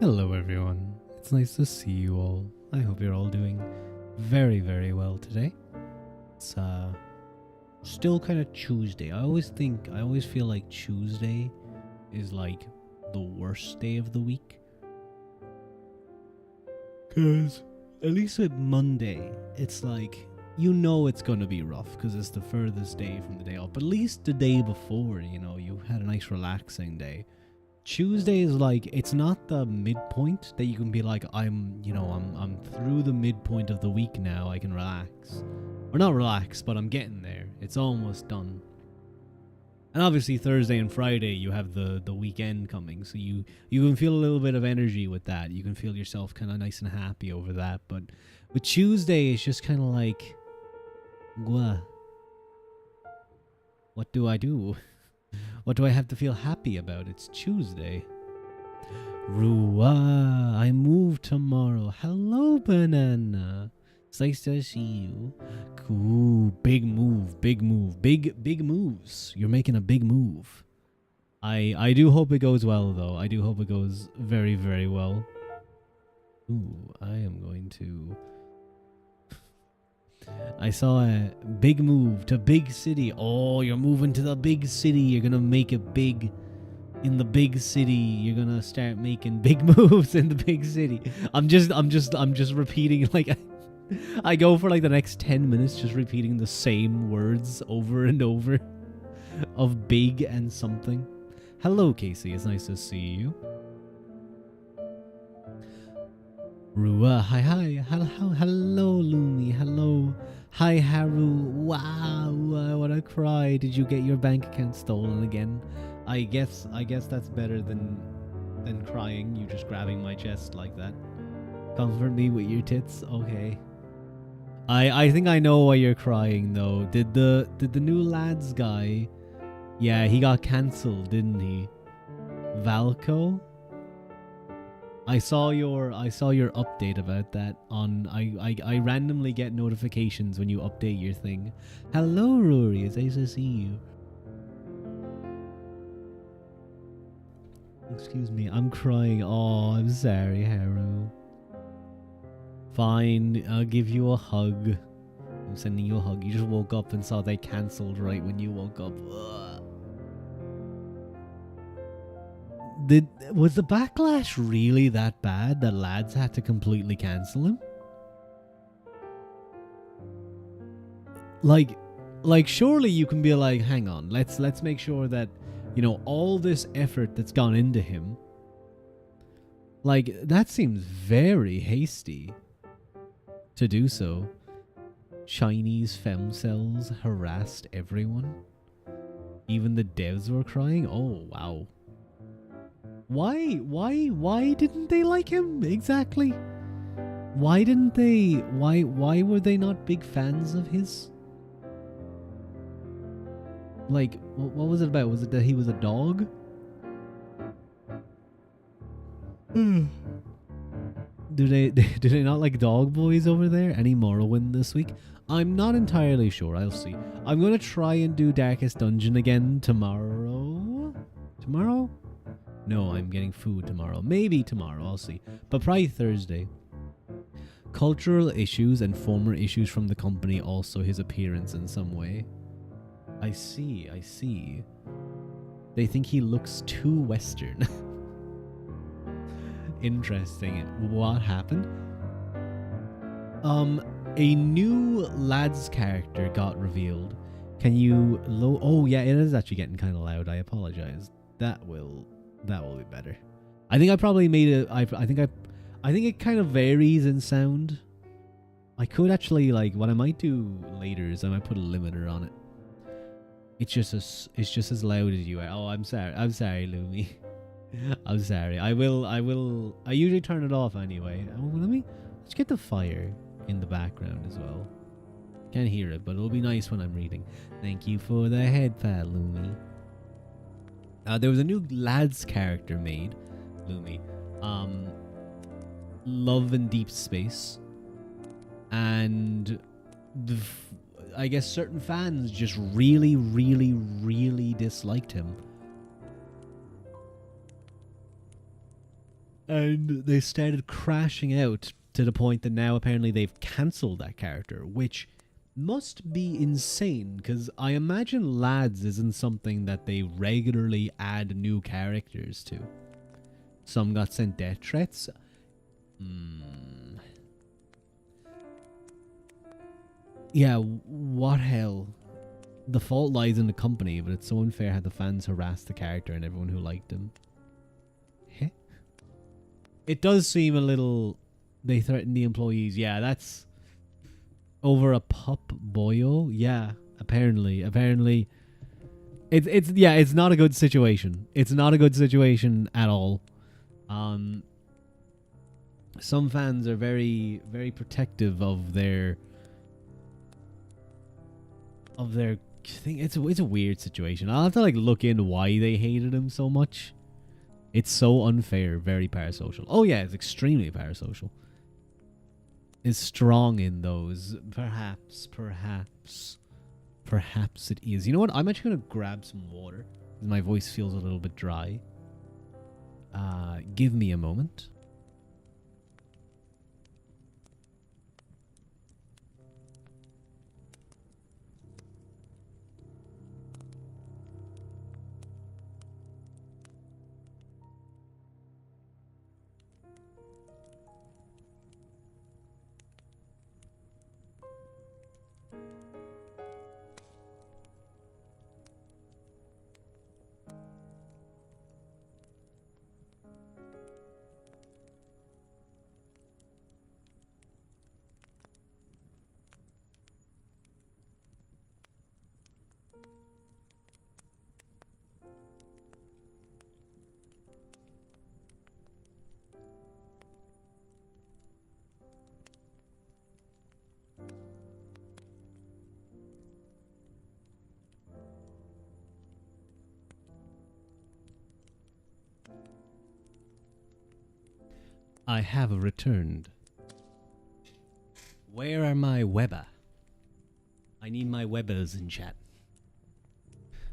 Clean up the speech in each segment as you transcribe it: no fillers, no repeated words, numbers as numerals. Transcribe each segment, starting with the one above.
Hello everyone, it's nice to see you all. I hope you're all doing very, very well today. It's still kind of Tuesday. I always feel like Tuesday is like the worst day of the week. Cause at least with Monday, it's like, you know it's gonna be rough because it's the furthest day from the day off. But at least the day before, you know, you had a nice relaxing day. Tuesday is like, it's not the midpoint that you can be like, I'm through the midpoint of the week now, I can relax. Or not relax, but I'm getting there. It's almost done. And obviously Thursday and Friday you have the weekend coming, so you can feel a little bit of energy with that. You can feel yourself kind of nice and happy over that. But with Tuesday, it's just kind of like, what do I do? What do I have to feel happy about? It's Tuesday. Ruadh, I move tomorrow. Hello, Banana. It's nice to see you. Cool. Big move. Big moves. You're making a big move. I do hope it goes well, though. I do hope it goes very, very well. Ooh, I am going to... I saw a big move to big city. Oh, you're moving to the big city. You're gonna make it big in the big city. You're gonna start making big moves in the big city. I'm just repeating, like, I go for like the next 10 minutes just repeating the same words over and over of big and something. Hello, Casey. It's nice to see you. Ruadh, hi, hello, Lumi, hello, hi, Haru, wow, I wanna cry. Did you get your bank account stolen again? I guess that's better than crying. You just grabbing my chest like that. Comfort me with your tits, okay. I think I know why you're crying though. Did the new lads guy? Yeah, he got cancelled, didn't he? Valco? I saw your update about that on I randomly get notifications when you update your thing. Hello, Rory, it's nice to see you. Excuse me, I'm crying. Oh, I'm sorry, Haru. Fine, I'll give you a hug. I'm sending you a hug. You just woke up and saw they cancelled right when you woke up. Ugh. Was the backlash really that bad that lads had to completely cancel him? Like surely you can be like, hang on, let's make sure that, you know, all this effort that's gone into him, like, that seems very hasty to do so. Chinese femcells harassed everyone. Even the devs were crying. Oh, wow. Why didn't they like him exactly? Why were they not big fans of his? Like, what was it about? Was it that he was a dog? Do they not like dog boys over there? Any Morrowind this week? I'm not entirely sure. I'll see. I'm gonna try and do Darkest Dungeon again tomorrow. Tomorrow? No, I'm getting food tomorrow. Maybe tomorrow, I'll see. But probably Thursday. Cultural issues and former issues from the company, also his appearance in some way. I see. They think he looks too Western. Interesting. What happened? A new lad's character got revealed. Can you oh yeah, it is actually getting kind of loud. I apologize. That will be better. I think I probably made it. I think it kind of varies in sound. I could actually, like, what I might do later is I might put a limiter on it. It's just as loud as you are. Oh, I'm sorry. I'm sorry, Lumi. I'm sorry. I usually turn it off anyway. Oh, let's get the fire in the background as well. Can't hear it, but it'll be nice when I'm reading. Thank you for the head pat, Lumi. There was a new lads character made, Lumi. Love in Deep Space. And I guess certain fans just really, really, really disliked him. And they started crashing out to the point that now apparently they've cancelled that character, which must be insane, because I imagine lads isn't something that they regularly add new characters to. Some got sent death threats. Yeah, what hell? The fault lies in the company, but it's so unfair how the fans harassed the character and everyone who liked him. Heh? It does seem a little... They threatened the employees. Yeah, that's... Over a pup boyo? Yeah, apparently. It's not a good situation. It's not a good situation at all. Some fans are very, very protective of their thing. It's a weird situation. I'll have to like look into why they hated him so much. It's so unfair, very parasocial. Oh yeah, it's extremely parasocial. Is strong in those. Perhaps it is. You know what? I'm actually gonna grab some water. My voice feels a little bit dry. Give me a moment. I have returned. Where are my Weber? I need my Webers in chat.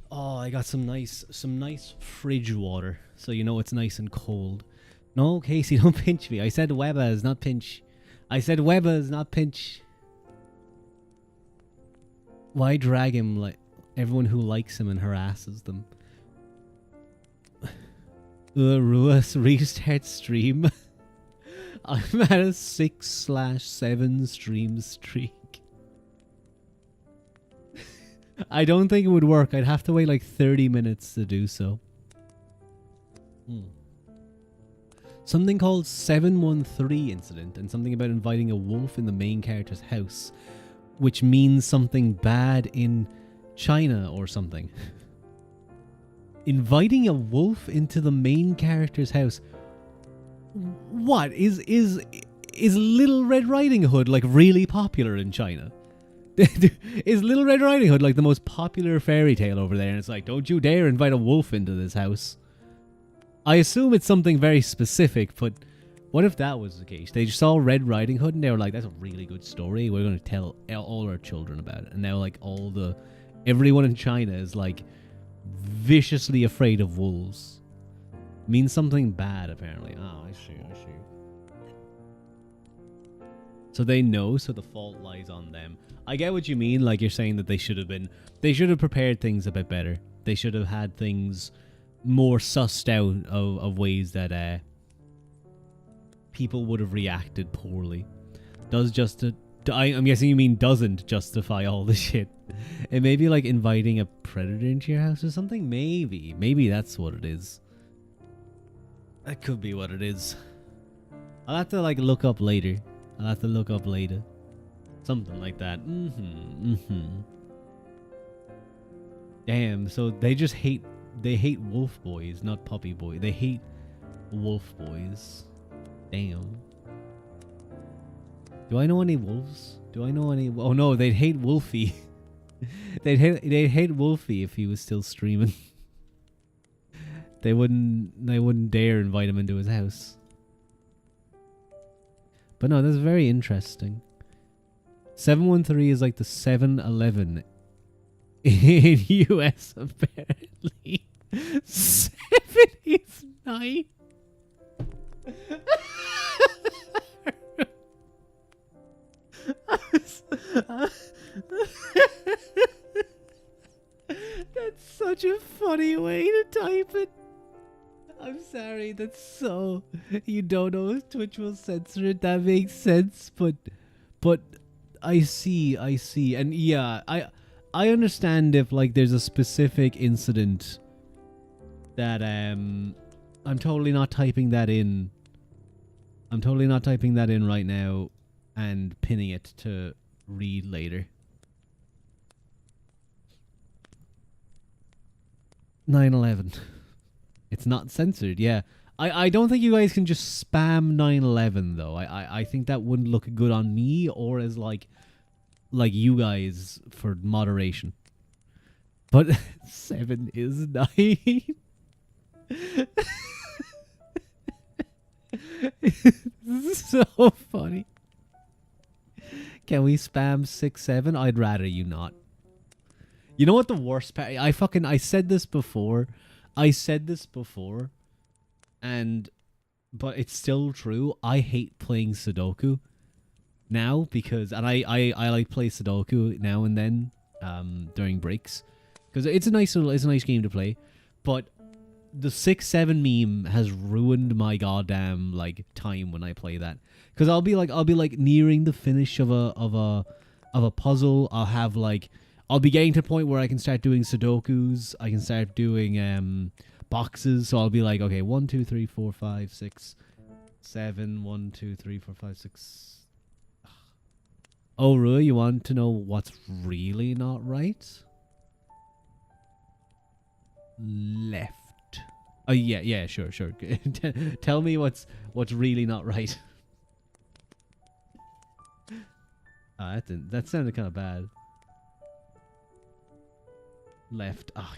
Oh, I got some nice fridge water, so you know it's nice and cold. No, Casey, don't pinch me. I said Webers, not pinch. I said Webers, not pinch. Why drag him like everyone who likes him and harasses them? Ruadh, restart stream. I'm at a 6/7 stream streak. I don't think it would work. I'd have to wait like 30 minutes to do so. Something called 713 incident and something about inviting a wolf in the main character's house, which means something bad in China or something. Inviting a wolf into the main character's house. What is Little Red Riding Hood like really popular in China? Is Little Red Riding Hood like the most popular fairy tale over there? And it's like, don't you dare invite a wolf into this house. I assume it's something very specific, but what if that was the case? They just saw Red Riding Hood and they were like, that's a really good story. We're going to tell all our children about it. And now like everyone in China is like viciously afraid of wolves. Means something bad, apparently. Oh, I see. So they know, so the fault lies on them. I get what you mean, like you're saying that they should have prepared things a bit better. They should have had things more sussed out of ways that people would have reacted poorly. I'm guessing you mean doesn't justify all the shit. It may be like inviting a predator into your house or something. Maybe that's what it is. That could be what it is. I'll have to like look up later. Something like that. Damn, so they just hate wolf boys, not puppy boys. They hate wolf boys. Damn. Do I know any wolves? Do I know any? Oh no, they'd hate Wolfie. they'd hate Wolfie if he was still streaming. They wouldn't dare invite him into his house. But no, that's very interesting. 713 is like the 7-Eleven in US apparently. 79. That's such a funny way to type it. I'm sorry, that's so... You don't know if Twitch will censor it, that makes sense, but I see. And yeah, I understand if like there's a specific incident that I'm totally not typing that in. I'm totally not typing that in right now and pinning it to read later. 9/11. It's not censored, yeah. I don't think you guys can just spam 9/11 though. I think that wouldn't look good on me or as like you guys for moderation. But 7 is 9. This is so funny. Can we spam 6-7? I'd rather you not. You know what the worst part? I said this before. But it's still true. I hate playing Sudoku now because I like play Sudoku now and then during breaks because it's a nice game to play. But the 6-7 meme has ruined my goddamn like time when I play that because I'll be like nearing the finish of a puzzle. I'll be getting to the point where I can start doing Sudokus. I can start doing boxes. So I'll be like, okay, 1, 2, 3, 4, 5, 6, 7. 1, 2, 3, 4, 5, 6. Oh, really? You want to know what's really not right? Left. Oh yeah, sure. Tell me what's really not right. That sounded kind of bad. Left. Oh,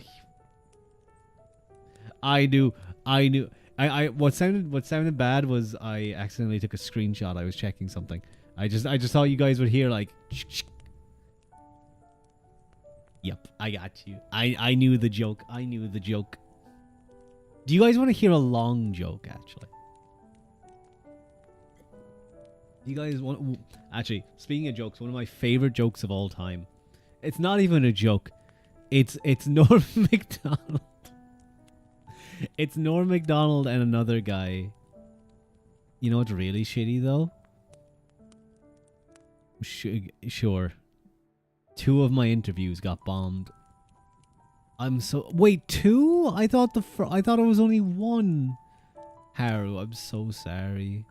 I knew. What sounded bad was I accidentally took a screenshot. I was checking something. I just thought you guys would hear like. Yep, I got you. I knew the joke. Do you guys want to hear a long joke? Actually, do you guys want? Actually, speaking of jokes, one of my favorite jokes of all time. It's not even a joke. It's Norm Macdonald. It's Norm Macdonald and another guy. You know what's really shitty though? Sure. 2 of my interviews got bombed. Wait, 2? I thought it was only 1. Haru, I'm so sorry.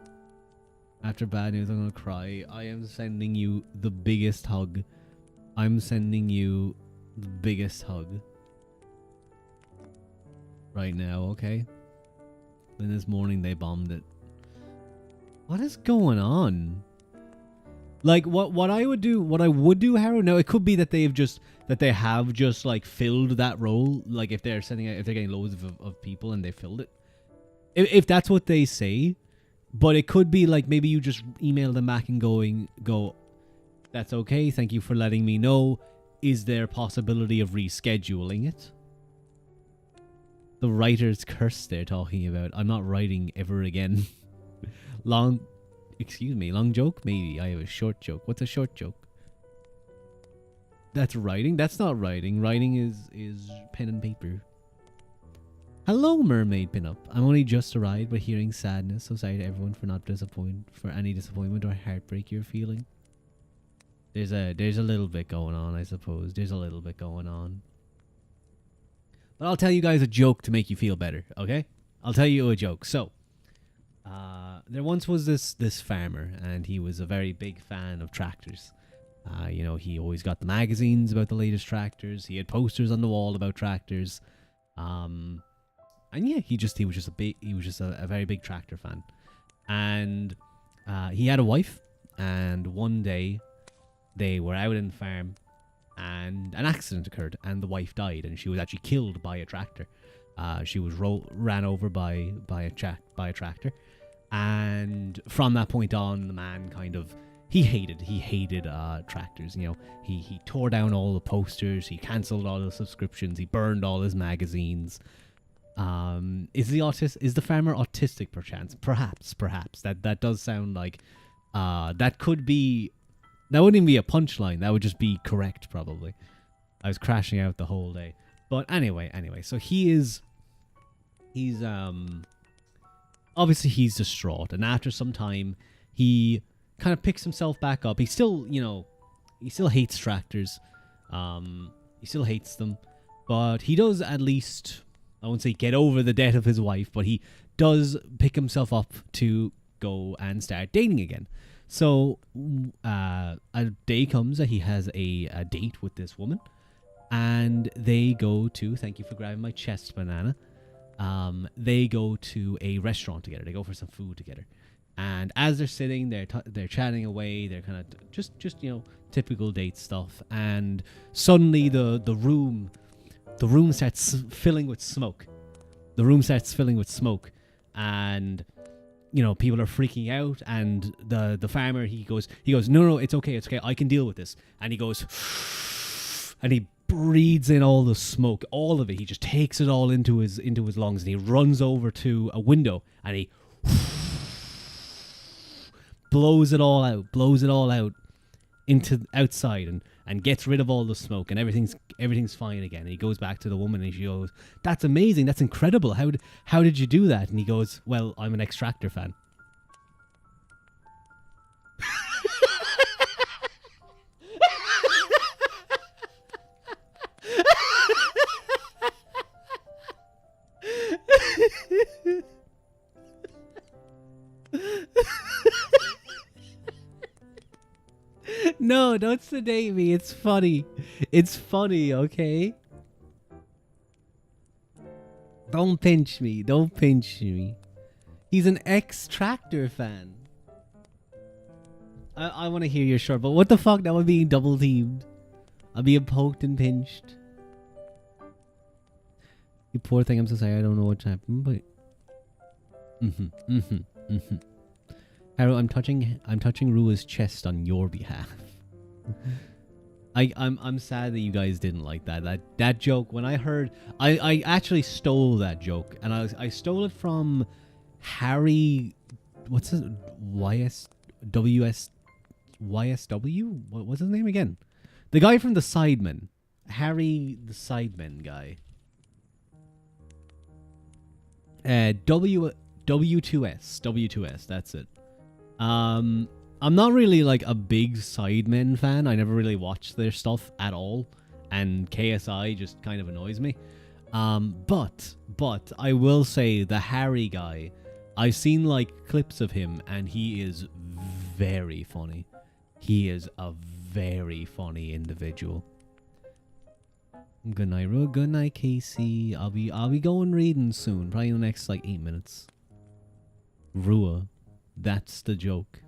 After bad news, I'm gonna cry. I am sending you the biggest hug. Right now, okay? Then this morning they bombed it. What is going on? Like what I would do, Haru. Now it could be that they have just like filled that role. Like if they're getting loads of people and they filled it. If that's what they say, but it could be like maybe you just email them back and go, that's okay. Thank you for letting me know. Is there a possibility of rescheduling it? The writer's curse they're talking about. I'm not writing ever again. Long joke? Maybe. I have a short joke. What's a short joke? That's writing? That's not writing. Writing is pen and paper. Hello, Mermaid Pinup. I'm only just arrived, but hearing sadness. So sorry to everyone for any disappointment or heartbreak you're feeling. There's a little bit going on, I suppose. There's a little bit going on. But I'll tell you guys a joke to make you feel better, okay? I'll tell you a joke. So, there once was this farmer, and he was a very big fan of tractors. He always got the magazines about the latest tractors. He had posters on the wall about tractors. And yeah, he was just a very big tractor fan. And he had a wife, and one day they were out in the farm and an accident occurred and the wife died, and she was actually killed by a tractor. She was ran over by a tractor. And from that point on, the man he hated tractors. He tore down all the posters, he cancelled all the subscriptions, he burned all his magazines. Is the farmer autistic perchance? Perhaps. That does sound like that wouldn't even be a punchline. That would just be correct, probably. I was crashing out the whole day. But anyway, so he's obviously he's distraught, and after some time he kind of picks himself back up. He still hates tractors. He still hates them, but he does at least, I won't say get over the death of his wife, but he does pick himself up to go and start dating again. So a day comes that he has a date with this woman, and they go to, thank you for grabbing my chest, Banana. They go to a restaurant together. They go for some food together. And as they're sitting, they're chatting away. They're kind of just typical date stuff. And suddenly the room starts filling with smoke. And people are freaking out, and the farmer he goes, no, it's okay, I can deal with this. And he goes and he breathes in all the smoke, all of it. He just takes it all into his lungs, and he runs over to a window and he blows it all out into outside and gets rid of all the smoke, and everything's fine again. And he goes back to the woman and she goes, "That's amazing, that's incredible. How did you do that?" And he goes, "Well, I'm an Extractor fan." No, don't sedate me. It's funny. It's funny, okay? Don't pinch me. He's an Extractor fan. I want to hear your short, but what the fuck? Now I'm being double teamed. I'm being poked and pinched. You poor thing. I'm so sorry. I don't know what's happened, but Harold, I'm touching Rua's chest on your behalf. I'm sad that you guys didn't like that joke. When I heard, I actually stole that joke, and I stole it from Harry. What's his YSW? What's his name again? The guy from the Sidemen, Harry the Sidemen guy. W2S. That's it. I'm not really like a big Sidemen fan. I never really watched their stuff at all, and KSI just kind of annoys me. But I will say the Harry guy, I've seen like clips of him, and he is very funny. He is a very funny individual. Good night, Ru. Good night, Casey. I'll be going reading soon, probably in the next like 8 minutes. Rua, that's the joke.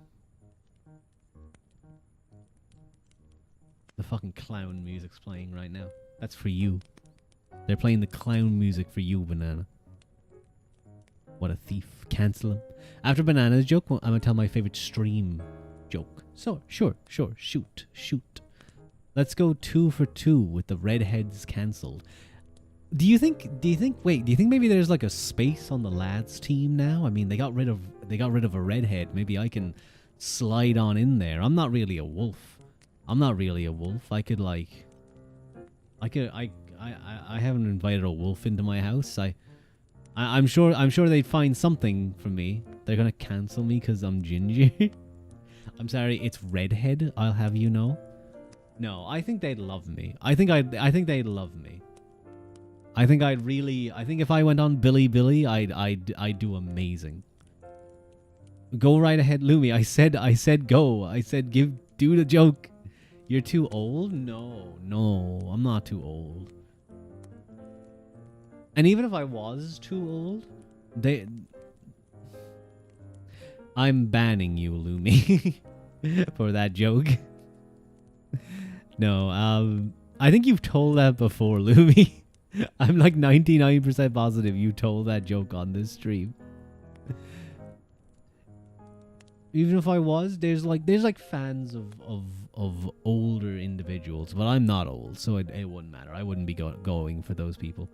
The fucking clown music's playing right now. That's for you. They're playing the clown music for you, Banana. What a thief. Cancel him. After Banana's joke, I'm gonna tell my favorite stream joke. So, sure. Shoot. Let's go 2 for 2 with the redheads cancelled. Do you think maybe there's like a space on the lads team now? I mean, they got rid of a redhead. Maybe I can slide on in there. I'm not really a wolf. I haven't invited a wolf into my house. I'm sure they'd find something for me. They're gonna cancel me because I'm ginger. I'm sorry, it's redhead, I'll have you know. No, I think they'd love me. I think they'd love me. I think if I went on Billy, I'd do amazing. Go right ahead, Lumi. I said go. I said do the joke. You're too old? No, no, I'm not too old. And even if I was too old, I'm banning you, Lumi, for that joke. No, I think you've told that before, Lumi. I'm like 99% positive you told that joke on this stream. Even if I was, there's like fans of older individuals, but I'm not old, so it wouldn't matter. I wouldn't be going for those people.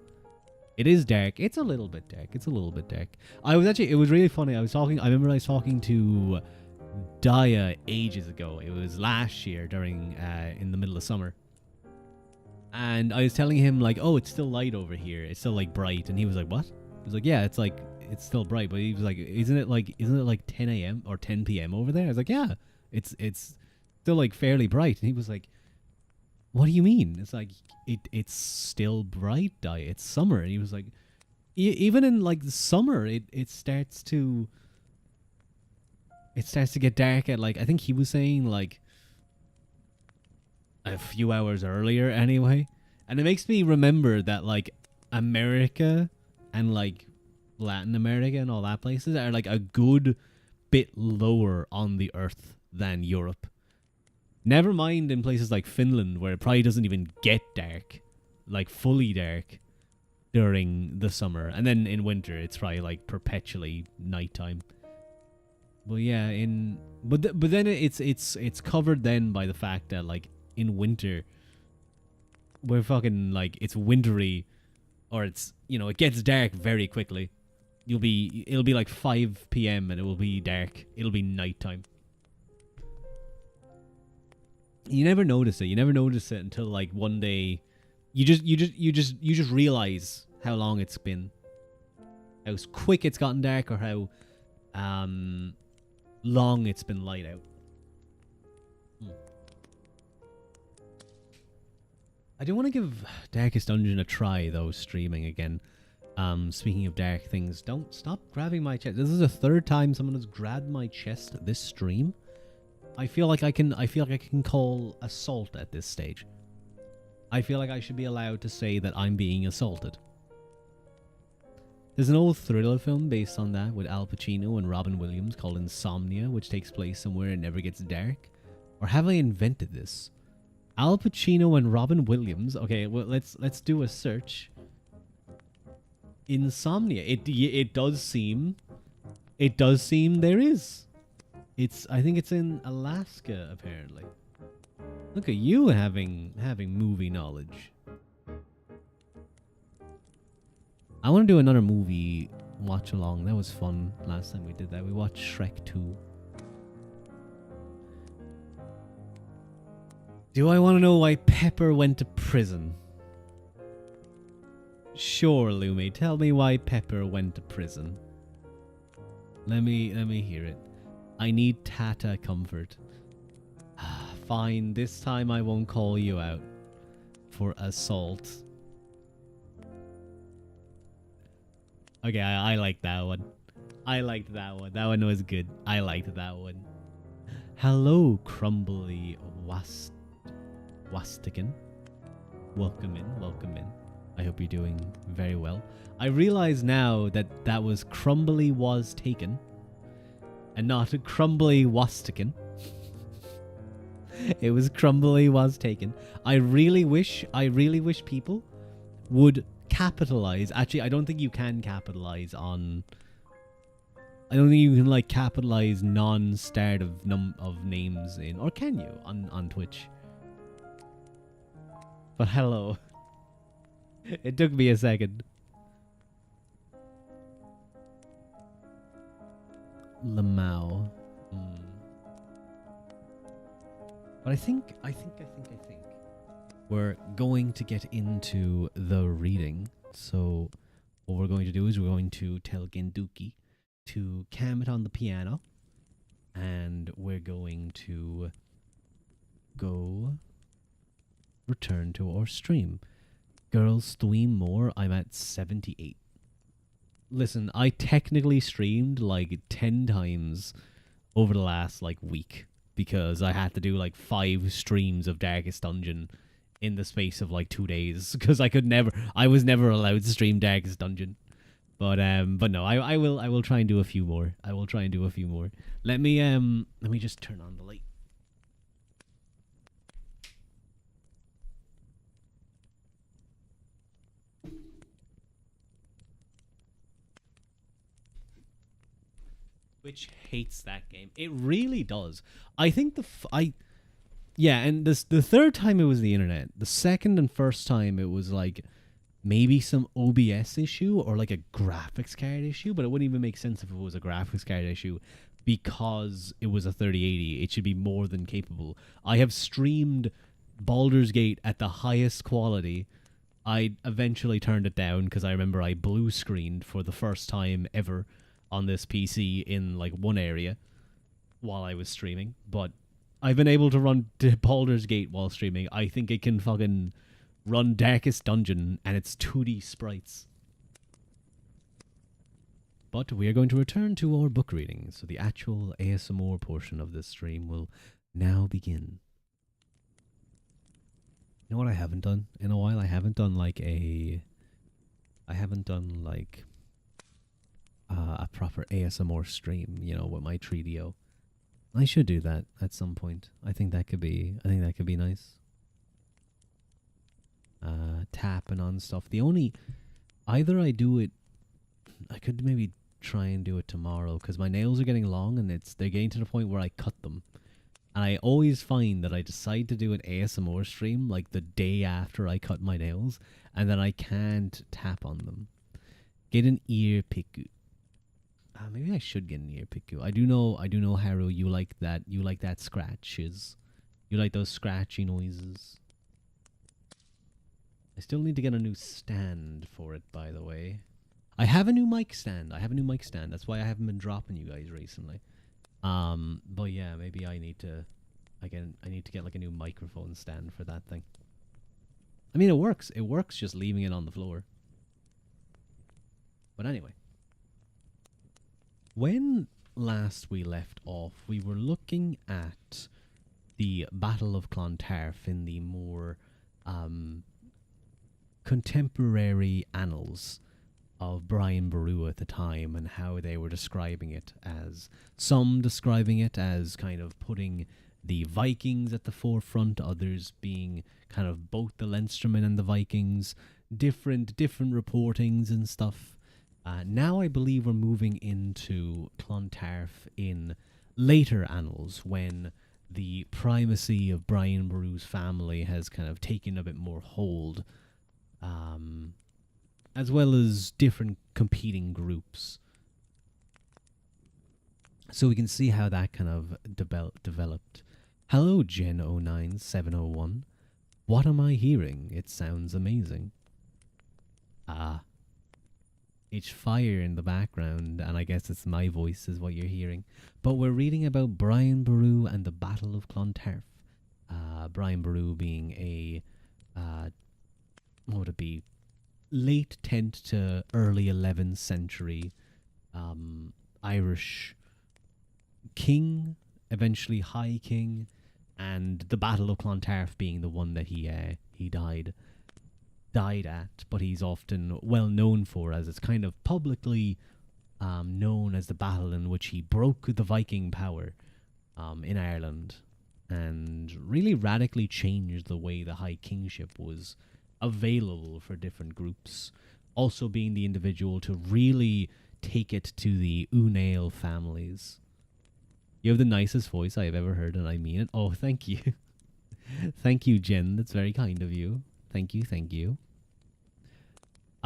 It is dark. It's a little bit dark. It's a little bit dark. It was really funny. I remember I was talking to Daya ages ago. It was last year during, in the middle of summer. And I was telling him like, oh, it's still light over here. It's still like bright. And he was like, what? He was like, yeah, it's still bright. But he was like, isn't it like 10 a.m. or 10 p.m. over there? I was like, yeah, it's still like fairly bright. And he was like, what do you mean? It's like, it's still bright, Daya. It's summer. And he was like, even in like the summer, it starts to get dark at like, I think he was saying like a few hours earlier anyway. And it makes me remember that like America and like Latin America and all that places are like a good bit lower on the earth than Europe. Never mind in places like Finland, where it probably doesn't even get dark, like fully dark during the summer. And then in winter, it's probably like perpetually nighttime. Well, yeah, but then it's covered then by the fact that like in winter, we're fucking like it's wintry, or it's, you know, it gets dark very quickly. It'll be like 5 p.m. and it will be dark. It'll be nighttime. You never notice it. You never notice it until like one day, you just realize how long it's been, how quick it's gotten dark, or how long it's been light out. I do want to give Darkest Dungeon a try though, streaming again. Speaking of dark things, don't stop grabbing my chest. This is the third time someone has grabbed my chest this stream. I feel like I can call assault at this stage. I feel like I should be allowed to say that I'm being assaulted. There's an old thriller film based on that with Al Pacino and Robin Williams called Insomnia, which takes place somewhere it never gets dark. Or have I invented this? Al Pacino and Robin Williams. Okay, well let's do a search. Insomnia. It does seem there is. I think it's in Alaska apparently. Look at you having movie knowledge. I want to do another movie watch along. That was fun last time we did that. We watched Shrek 2. Do I want to know why Pepper went to prison? Sure, Lumi. Tell me why Pepper went to prison. Let me hear it. I need Tata comfort. Fine, this time I won't call you out for assault. Okay, I like that one. I liked that one. That one was good. I liked that one. Hello, Crumbly Wastican. Welcome in, welcome in. I hope you're doing very well. I realize now that that was Crumbly Was Taken and not Crumbly Wastican. It was Crumbly Was Taken. I really wish people would capitalize. Actually, I don't think you can capitalize on. I don't think you can like capitalize non-start of names in, or can you on Twitch? But hello. It took me a second. Lamau. But I think we're going to get into the reading. So what we're going to do is we're going to tell Genduki to cam it on the piano, and we're going to go return to our stream. Girls stream more. I'm at 78. Listen, I technically streamed like 10 times over the last like week. because I had to do like 5 streams of Darkest Dungeon in the space of like 2 days because I was never allowed to stream Darkest Dungeon. But no, I will try and do a few more. I will try and do a few more. Let me just turn on the light. Which hates that game. It really does. I think yeah, and the third time it was the internet. The second and first time it was like maybe some OBS issue or like a graphics card issue, but it wouldn't even make sense if it was a graphics card issue because it was a 3080. It should be more than capable. I have streamed Baldur's Gate at the highest quality. I eventually turned it down because I remember I blue screened for the first time ever on this PC in like one area while I was streaming, but I've been able to run Baldur's Gate while streaming. I think it can fucking run Darkest Dungeon and its 2D sprites. But we are going to return to our book reading, so the actual ASMR portion of this stream will now begin. You know what I haven't done in a while? I haven't done like a proper ASMR stream, you know, with my 3DO. I should do that at some point. I think that could be nice. Tapping on stuff. Either I do it, I could maybe try and do it tomorrow because my nails are getting long and they're getting to the point where I cut them. And I always find that I decide to do an ASMR stream like the day after I cut my nails and then I can't tap on them. Get an ear pick. Maybe I should get an ear pick. I do know, Haru, you like that scratches. You like those scratchy noises. I still need to get a new stand for it, by the way. I have a new mic stand. That's why I haven't been dropping you guys recently. But yeah, maybe I need to get like a new microphone stand for that thing. I mean, it works. It works just leaving it on the floor. But anyway. When last we left off, we were looking at the Battle of Clontarf in the more contemporary annals of Brian Boru at the time and how they were describing it as, some describing it as kind of putting the Vikings at the forefront, others being kind of both the Leinstermen and the Vikings, different reportings and stuff. Now I believe we're moving into Clontarf in later annals when the primacy of Brian Boru's family has kind of taken a bit more hold, as well as different competing groups. So we can see how that kind of developed. Hello, Gen09701. What am I hearing? It sounds amazing. It's fire in the background, and I guess it's my voice is what you're hearing. But we're reading about Brian Boru and the Battle of Clontarf. Brian Boru being a, what would it be, late 10th to early 11th century Irish king, eventually High King, and the Battle of Clontarf being the one that he died at, but he's often well known for, as it's kind of publicly known as the battle in which he broke the Viking power in Ireland and really radically changed the way the High Kingship was available for different groups, also being the individual to really take it to the Unail families. You have the nicest voice I have ever heard, and I mean it. Oh, thank you. Thank you, Jen. That's very kind of you. Thank you.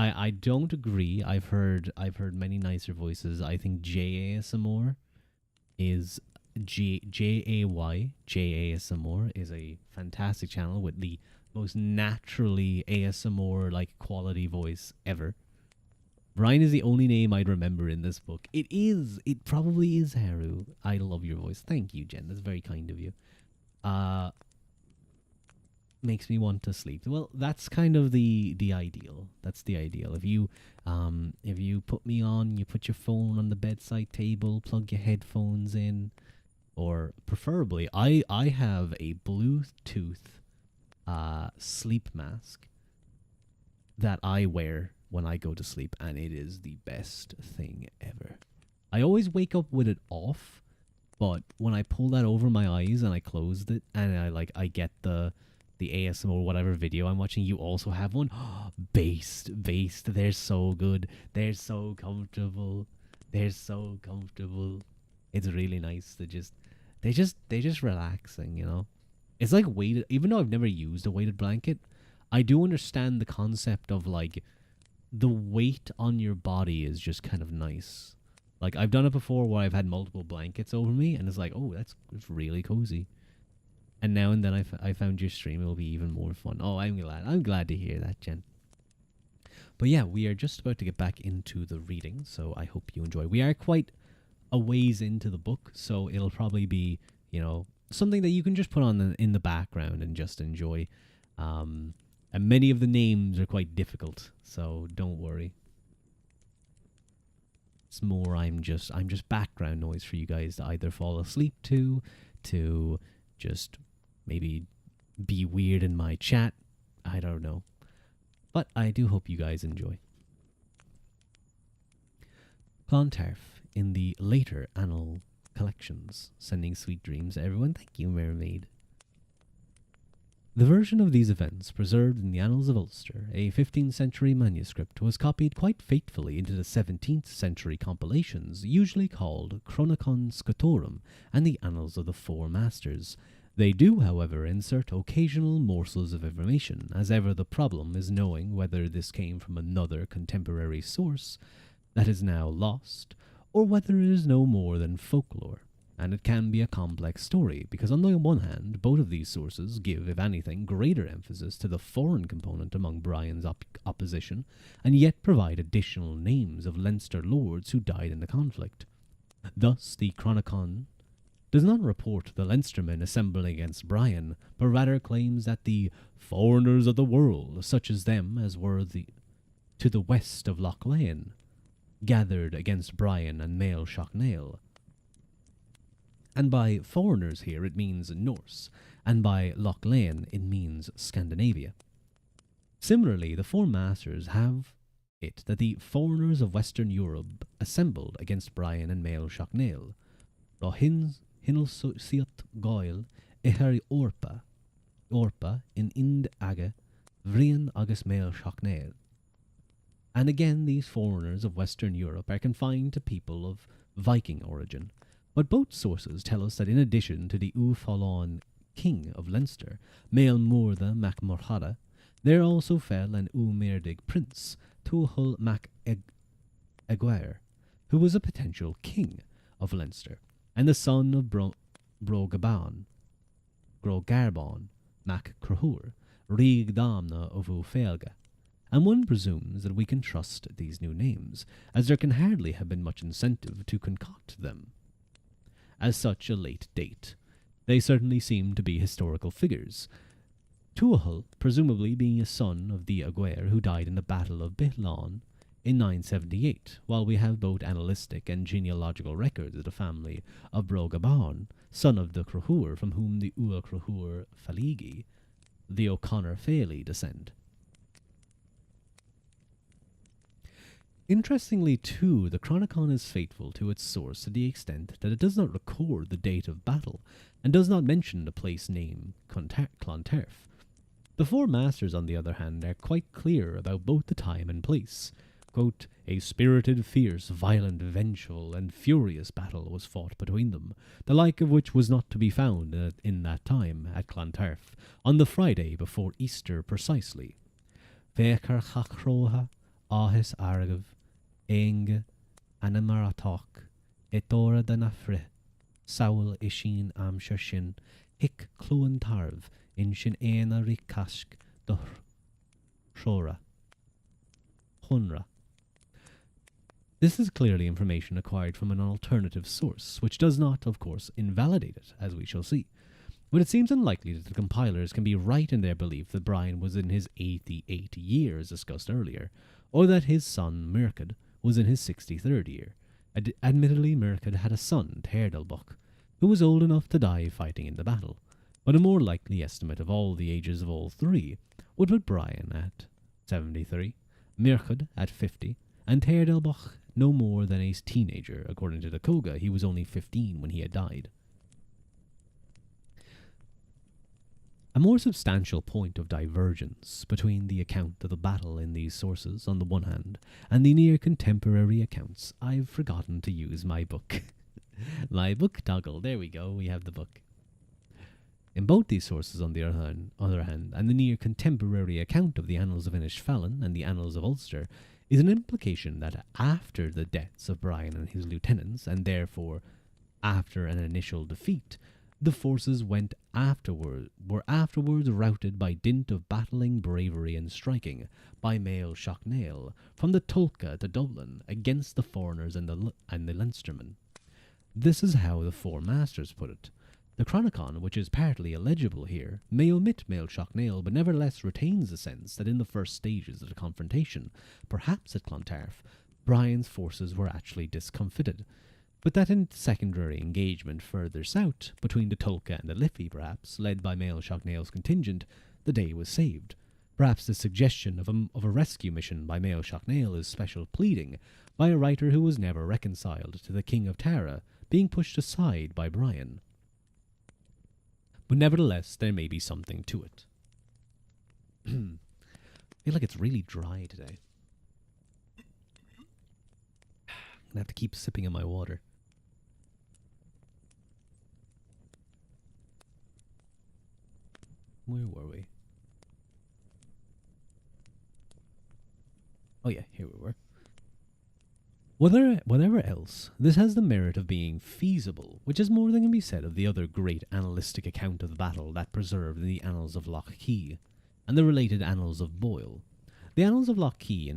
I don't agree. I've heard many nicer voices. I think JASMR is JASMR is a fantastic channel with the most naturally ASMR like quality voice ever. Brian is the only name I'd remember in this book. It probably is Haru. I love your voice. Thank you, Jen. That's very kind of you. Makes me want to sleep. Well, that's kind of the ideal. That's the ideal. If you put me on, you put your phone on the bedside table, plug your headphones in, or preferably, I have a Bluetooth sleep mask that I wear when I go to sleep, and it is the best thing ever. I always wake up with it off, but when I pull that over my eyes and I closed it, and I get the ASMR or whatever video I'm watching, you also have one. Based. They're so good. They're so comfortable. They're so comfortable. It's really nice to they're just relaxing, you know. It's like weighted. Even though I've never used a weighted blanket, I do understand the concept of like the weight on your body is just kind of nice. Like I've done it before where I've had multiple blankets over me, and it's like, oh, it's really cozy. And now and then I found your stream. It'll be even more fun. Oh, I'm glad. I'm glad to hear that, Jen. But yeah, we are just about to get back into the reading, so I hope you enjoy. We are quite a ways into the book, so it'll probably be, you know, something that you can just put on in the background and just enjoy. And many of the names are quite difficult, so don't worry. It's more I'm just background noise for you guys to either fall asleep to just maybe be weird in my chat. I don't know. But I do hope you guys enjoy. Clontarf in the later annal collections. Sending sweet dreams to everyone. Thank you, Mermaid. The version of these events preserved in the Annals of Ulster, a 15th century manuscript, was copied quite faithfully into the 17th century compilations, usually called Chronicon Scotorum and the Annals of the Four Masters. They do, however, insert occasional morsels of information, as ever the problem is knowing whether this came from another contemporary source that is now lost, or whether it is no more than folklore. And it can be a complex story, because on the one hand, both of these sources give, if anything, greater emphasis to the foreign component among Brian's opposition, and yet provide additional names of Leinster lords who died in the conflict. Thus, the Chronicon does not report the Leinstermen assembling against Brian, but rather claims that the foreigners of the world, such as them as were to the west of Loch Lane, gathered against Brian and Mael Shocknail. And by foreigners here it means Norse, and by Loch Lane it means Scandinavia. Similarly, the Four Masters have it that the foreigners of Western Europe assembled against Brian and Mael Shocknail. Hinel siot goil ehari orpa in ind aga vrian agus Mael Shocknail. And again, these foreigners of Western Europe are confined to people of Viking origin. But both sources tell us that in addition to the Ufalan king of Leinster, Mael Morda mac Morhada, there also fell an Merdig prince, Tuathul mac Aguirre, who was a potential king of Leinster, and the son of Grogarbon mac Crohur, Rig Damna of Ufelga. And one presumes that we can trust these new names, as there can hardly have been much incentive to concoct them as such a late date. They certainly seem to be historical figures. Tuathul presumably being a son of the Aguirre who died in the Battle of Bithlon in 978, while we have both annalistic and genealogical records of the family of Brogabán, son of the Crohur, from whom the Ua Crohur Faligi, the O'Connor Fairley, descend. Interestingly, too, the Chronicon is faithful to its source to the extent that it does not record the date of battle, and does not mention the place name Clontarf. The Four Masters, on the other hand, are quite clear about both the time and place. Quote, a spirited, fierce, violent, vengeful, and furious battle was fought between them, the like of which was not to be found in that time at Clontarf, on the Friday before Easter precisely. Fecar chachroha, ahis argav, Eng Anamaratok, Etora Danafre, Saul Ishin Amshashin, Hick Clontarf, in Shin Ena Rikask, the Shora. Hunra. This is clearly information acquired from an alternative source, which does not, of course, invalidate it, as we shall see. But it seems unlikely that the compilers can be right in their belief that Brian was in his 88 year, as discussed earlier, or that his son, Murked, was in his 63rd year. Admittedly, Murked had a son, Terdalbuck, who was old enough to die fighting in the battle, but a more likely estimate of all the ages of all three would put Brian at 73, Mirchad at 50, and Teirdelbach no more than a teenager. According to the Koga, he was only 15 when he had died. A more substantial point of divergence between the account of the battle in these sources on the one hand and the near contemporary accounts, I've forgotten to use my book. My book toggle, there we go, we have the book. In both these sources on the other hand, and the near contemporary account of the Annals of Innisfallen and the Annals of Ulster, is an implication that after the deaths of Brian and his lieutenants, and therefore after an initial defeat, the forces were afterwards routed by dint of battling, bravery, and striking by Mael Shocknail from the Tulka to Dublin against the foreigners and the Leinstermen. This is how the Four Masters put it. The Chronicon, which is partly illegible here, may omit Mael Shocknail, but nevertheless retains the sense that in the first stages of the confrontation, perhaps at Clontarf, Brian's forces were actually discomfited, but that in secondary engagement further south, between the Tulka and the Liffey perhaps, led by Mael Shocknail's contingent, the day was saved. Perhaps the suggestion of a rescue mission by Mael Shocknail is special pleading by a writer who was never reconciled to the King of Tara being pushed aside by Brian. But nevertheless, there may be something to it. I feel like it's really dry today. I'm gonna have to keep sipping on my water. Where were we? Oh yeah, here we were. Whatever else, this has the merit of being feasible, which is more than can be said of the other great annalistic account of the battle that preserved in the Annals of Loch Key, and the related Annals of Boyle. The Annals of Loch Key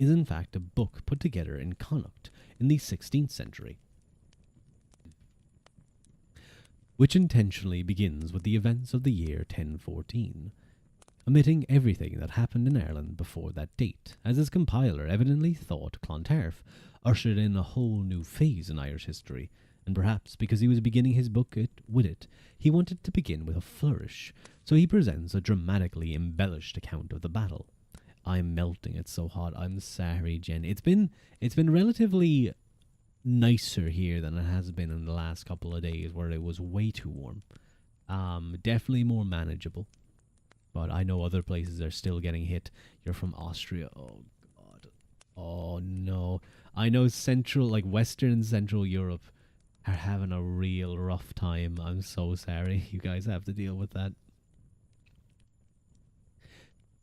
is in fact a book put together in Connacht in the 16th century, which intentionally begins with the events of the year 1014, omitting everything that happened in Ireland before that date, as its compiler evidently thought Clontarf ushered in a whole new phase in Irish history, and perhaps because he was beginning his book with it, he wanted to begin with a flourish, so he presents a dramatically embellished account of the battle. I'm melting, it's so hot. I'm sorry, Jen. It's been relatively nicer here than it has been in the last couple of days, where it was way too warm. Definitely more manageable. But I know other places are still getting hit. You're from Austria. Oh, God. Oh, no. I know Western and Central Europe are having a real rough time. I'm so sorry. You guys have to deal with that.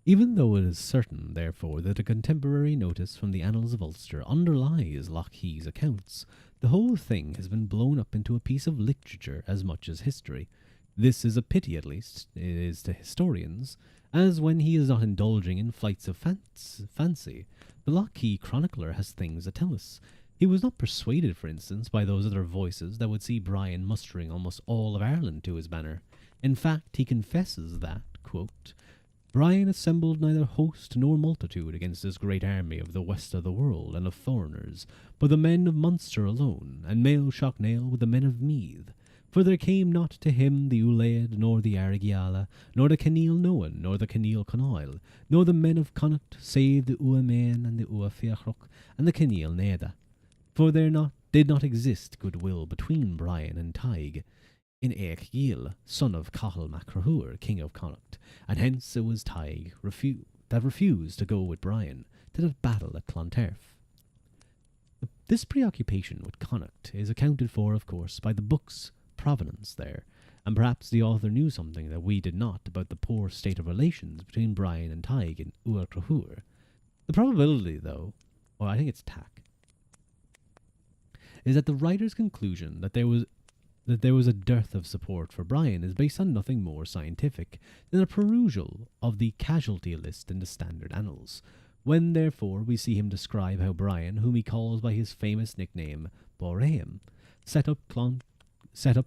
Even though it is certain, therefore, that a contemporary notice from the Annals of Ulster underlies Loch Key's accounts, the whole thing has been blown up into a piece of literature as much as history. This is a pity, at least, it is to historians, as when he is not indulging in flights of fancy, the Loch Key chronicler has things to tell us. He was not persuaded, for instance, by those other voices that would see Brian mustering almost all of Ireland to his banner. In fact, he confesses that, quote, Brian assembled neither host nor multitude against this great army of the west of the world and of foreigners, but the men of Munster alone, and Mael Shocknail with the men of Meath. For there came not to him the Ulaid, nor the Arigiala, nor the Kenil Noan, nor the Kenil Conoil, nor the men of Connacht, save the Uamain and the Uafiachroch, and the Kenil Neda. For there did not exist goodwill between Brian and Tig, in Eich Giel, son of Cahal Macrahur, king of Connacht, and hence it was Tig that refused to go with Brian to the battle at Clontarf. This preoccupation with Connacht is accounted for, of course, by the book's provenance there, and perhaps the author knew something that we did not about the poor state of relations between Brian and Tig in Uachtrahur. The probability, though, or I think it's tack, is that the writer's conclusion that there was a dearth of support for Brian is based on nothing more scientific than a perusal of the casualty list in the Standard Annals, when therefore we see him describe how Brian, whom he calls by his famous nickname Boreum, set up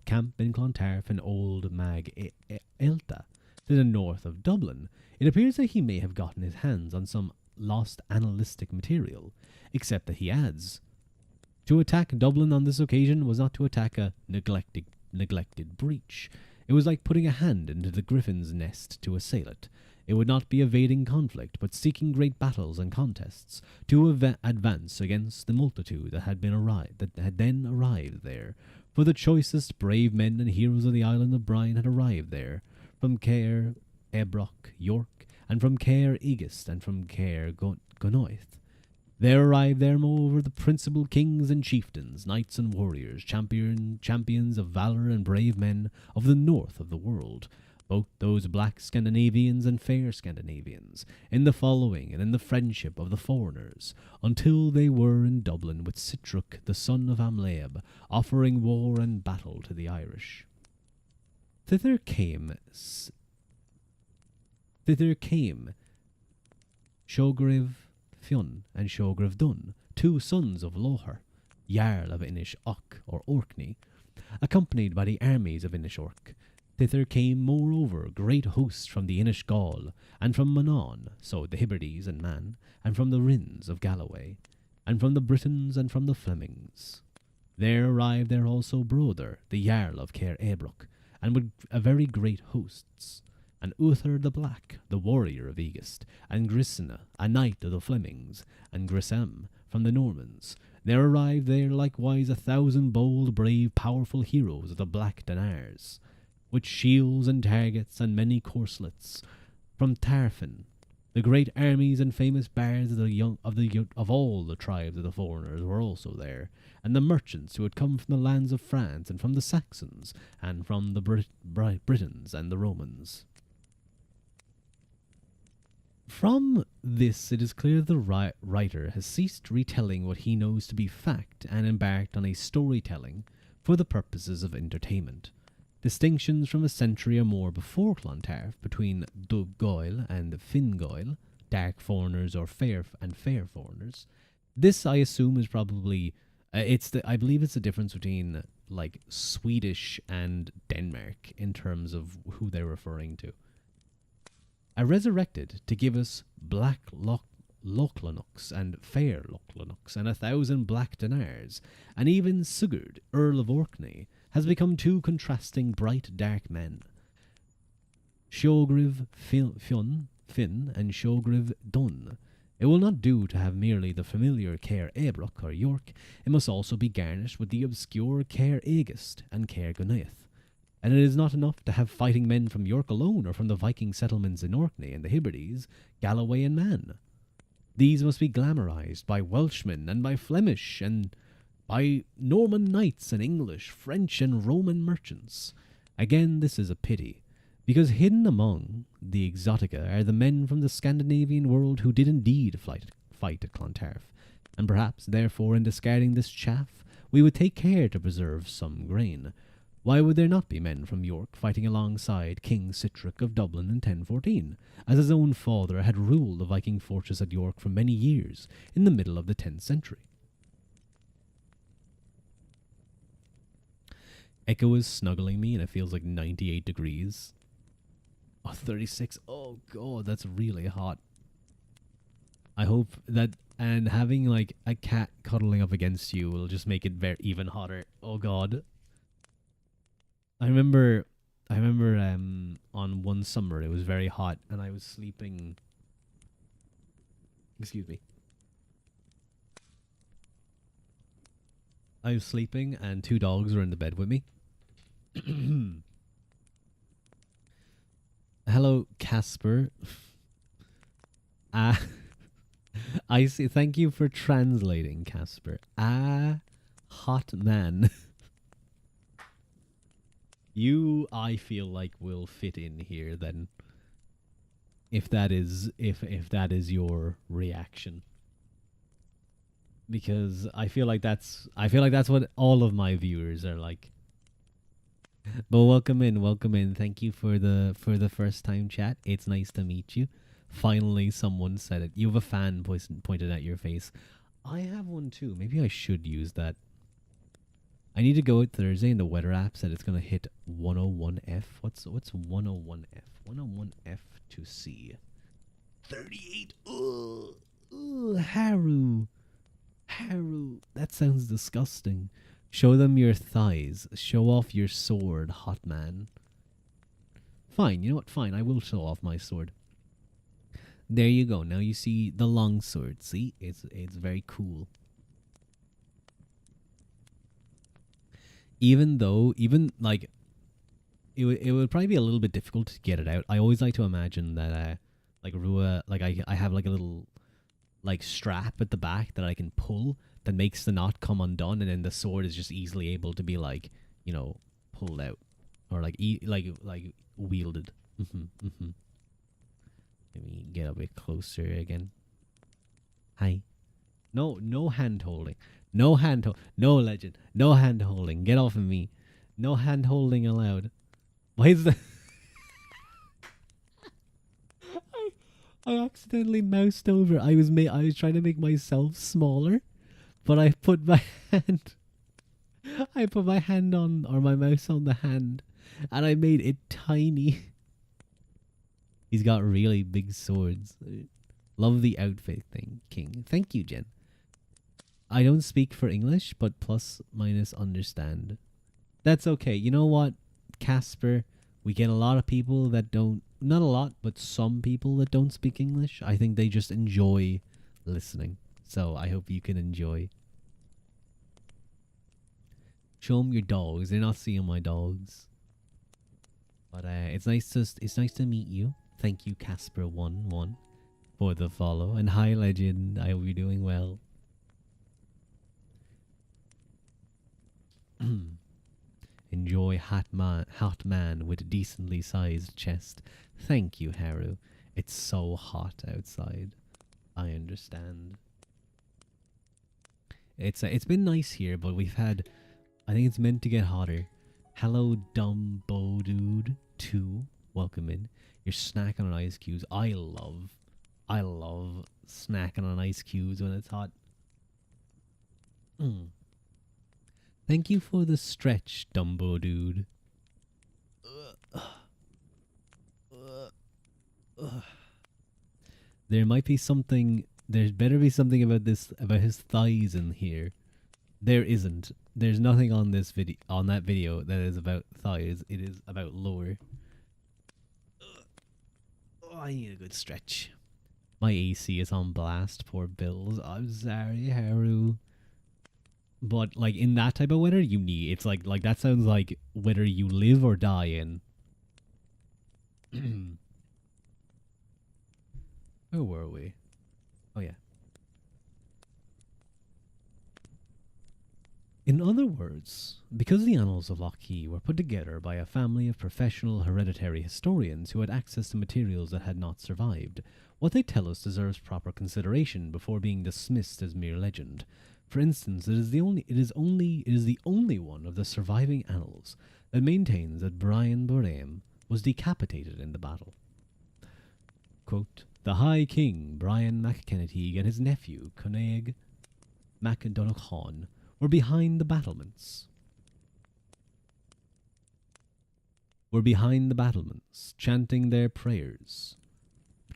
camp in Clontarf in Old Mag Elta, to the north of Dublin. It appears that he may have gotten his hands on some lost annalistic material, except that he adds, to attack Dublin on this occasion was not to attack a neglected neglected breach. It was like putting a hand into the griffin's nest to assail it. It would not be evading conflict, but seeking great battles and contests to advance against the multitude that had then arrived there. For the choicest brave men and heroes of the island of Brian had arrived there, from Caer Ebroch, York, and from Caer Aegist, and from Caer Gonoith. There arrived there, moreover, the principal kings and chieftains, knights and warriors, champions of valour and brave men of the north of the world, both those black Scandinavians and fair Scandinavians, in the following and in the friendship of the foreigners, until they were in Dublin with Sitric, the son of Amlaeb, offering war and battle to the Irish. Thither came Shogriv Fionn and Shogriv Dun, two sons of Lohar, Jarl of Inish Och or Orkney, accompanied by the armies of Inish Orc. Thither came, moreover, great hosts from the Inish Gaul, and from Manon, so the Hebrides and Man, and from the Rins of Galloway, and from the Britons and from the Flemings. There arrived there also Broder, the Jarl of Caer Ebroch, and with a very great hosts, and Uther the Black, the warrior of Aegist, and Grisina, a knight of the Flemings, and Grisem from the Normans. There arrived there likewise 1,000 bold, brave, powerful heroes of the Black Danars, with shields and targets and many corslets. From Tarfin, the great armies and famous bards of all the tribes of the foreigners were also there, and the merchants who had come from the lands of France and from the Saxons and from the Britons and the Romans. From this, it is clear the writer has ceased retelling what he knows to be fact and embarked on a storytelling for the purposes of entertainment. Distinctions from a century or more before Clontarf between Dubh Goil and Finn Goil, dark foreigners or fair foreigners. This, I assume, is probably I believe it's the difference between like Swedish and Denmark in terms of who they're referring to. I resurrected to give us black Lochlanocks and fair Lochlanocks and 1,000 black Danars, and even Sigurd, Earl of Orkney, has become two contrasting bright dark men. Shogriv Fionn and Shogriv Dun. It will not do to have merely the familiar Caer Ebroch or York, it must also be garnished with the obscure Caer Aegist and Caer Gonaeth. And it is not enough to have fighting men from York alone or from the Viking settlements in Orkney and the Hebrides, Galloway and Man. These must be glamorized by Welshmen and by Flemish and by Norman knights and English, French and Roman merchants. Again, this is a pity, because hidden among the exotica are the men from the Scandinavian world who did indeed fight at Clontarf, and perhaps, therefore, in discarding this chaff, we would take care to preserve some grain. Why would there not be men from York fighting alongside King Sitric of Dublin in 1014, as his own father had ruled the Viking fortress at York for many years in the middle of the 10th century? Echo is snuggling me and it feels like 98 degrees. Oh, 36. Oh god, that's really hot. I hope that, and having like a cat cuddling up against you will just make it even hotter. Oh god. I remember on one summer it was very hot and I was sleeping. Excuse me. I was sleeping and two dogs were in the bed with me. Hello, Casper. I see. Thank you for translating, Casper. Hot man. You, I feel like, will fit in here then. If that is your reaction. Because I feel like that's what all of my viewers are like. But welcome in. Thank you for the first time chat. It's nice to meet you. Finally, someone said it. You have a fan pointed at your face. I have one too. Maybe I should use that. I need to go out Thursday and the weather app said it's gonna hit 101F. What's 101F? 101F to C. 38. Ugh, Haru. That sounds disgusting. Show them your thighs. Show off your sword, hot man. Fine, you know what? Fine, I will show off my sword. There you go. Now you see the long sword. See? It's very cool. Even like it would probably be a little bit difficult to get it out. I always like to imagine that like Rua, like I have like a little like strap at the back that I can pull that makes the knot come undone, and then the sword is just easily able to be like, you know, pulled out or like like wielded. Let me get a bit closer again. Hi. No hand holding. No legend. No hand holding. Get off of me. No hand holding allowed. Why is that? I accidentally moused over. I was trying to make myself smaller, but I put my hand I put my hand on, or my mouse on the hand, and I made it tiny. He's got really big swords. Love the outfit thing, King. Thank you, Jen. I don't speak for English, but plus minus understand. That's okay. You know what, Casper? We get a lot of people that don't, not a lot, but some people that don't speak English. I think they just enjoy listening. So I hope you can enjoy. Show them your dogs. They're not seeing my dogs. But it's nice to meet you. Thank you, Casper11, for the follow. And hi, Legend. I hope you're doing well. Enjoy hot man with a decently sized chest. Thank you, Haru. It's so hot outside. I understand. It's been nice here, but we've had, I think it's meant to get hotter. Hello, Dumbo Dude 2. Welcome in. You're snacking on ice cubes. I love snacking on ice cubes when it's hot. Thank you for the stretch, Dumbo Dude. There might be something. There's better be something about his thighs in here. There isn't. There's nothing on this video, on that video, that is about thighs. It is about lower. Oh, I need a good stretch. My AC is on blast. Poor Bills. I'm sorry, Haru. But like in that type of weather, you need. It's like that sounds like whether you live or die in. Where were we? Oh yeah. In other words, because the annals of Lockheed were put together by a family of professional hereditary historians who had access to materials that had not survived, what they tell us deserves proper consideration before being dismissed as mere legend. For instance, it is the only one of the surviving annals that maintains that Brian Boru was decapitated in the battle. Quote, the High King, Brian MacKennetig, and his nephew, Coneg MacDonaghan, were behind the battlements.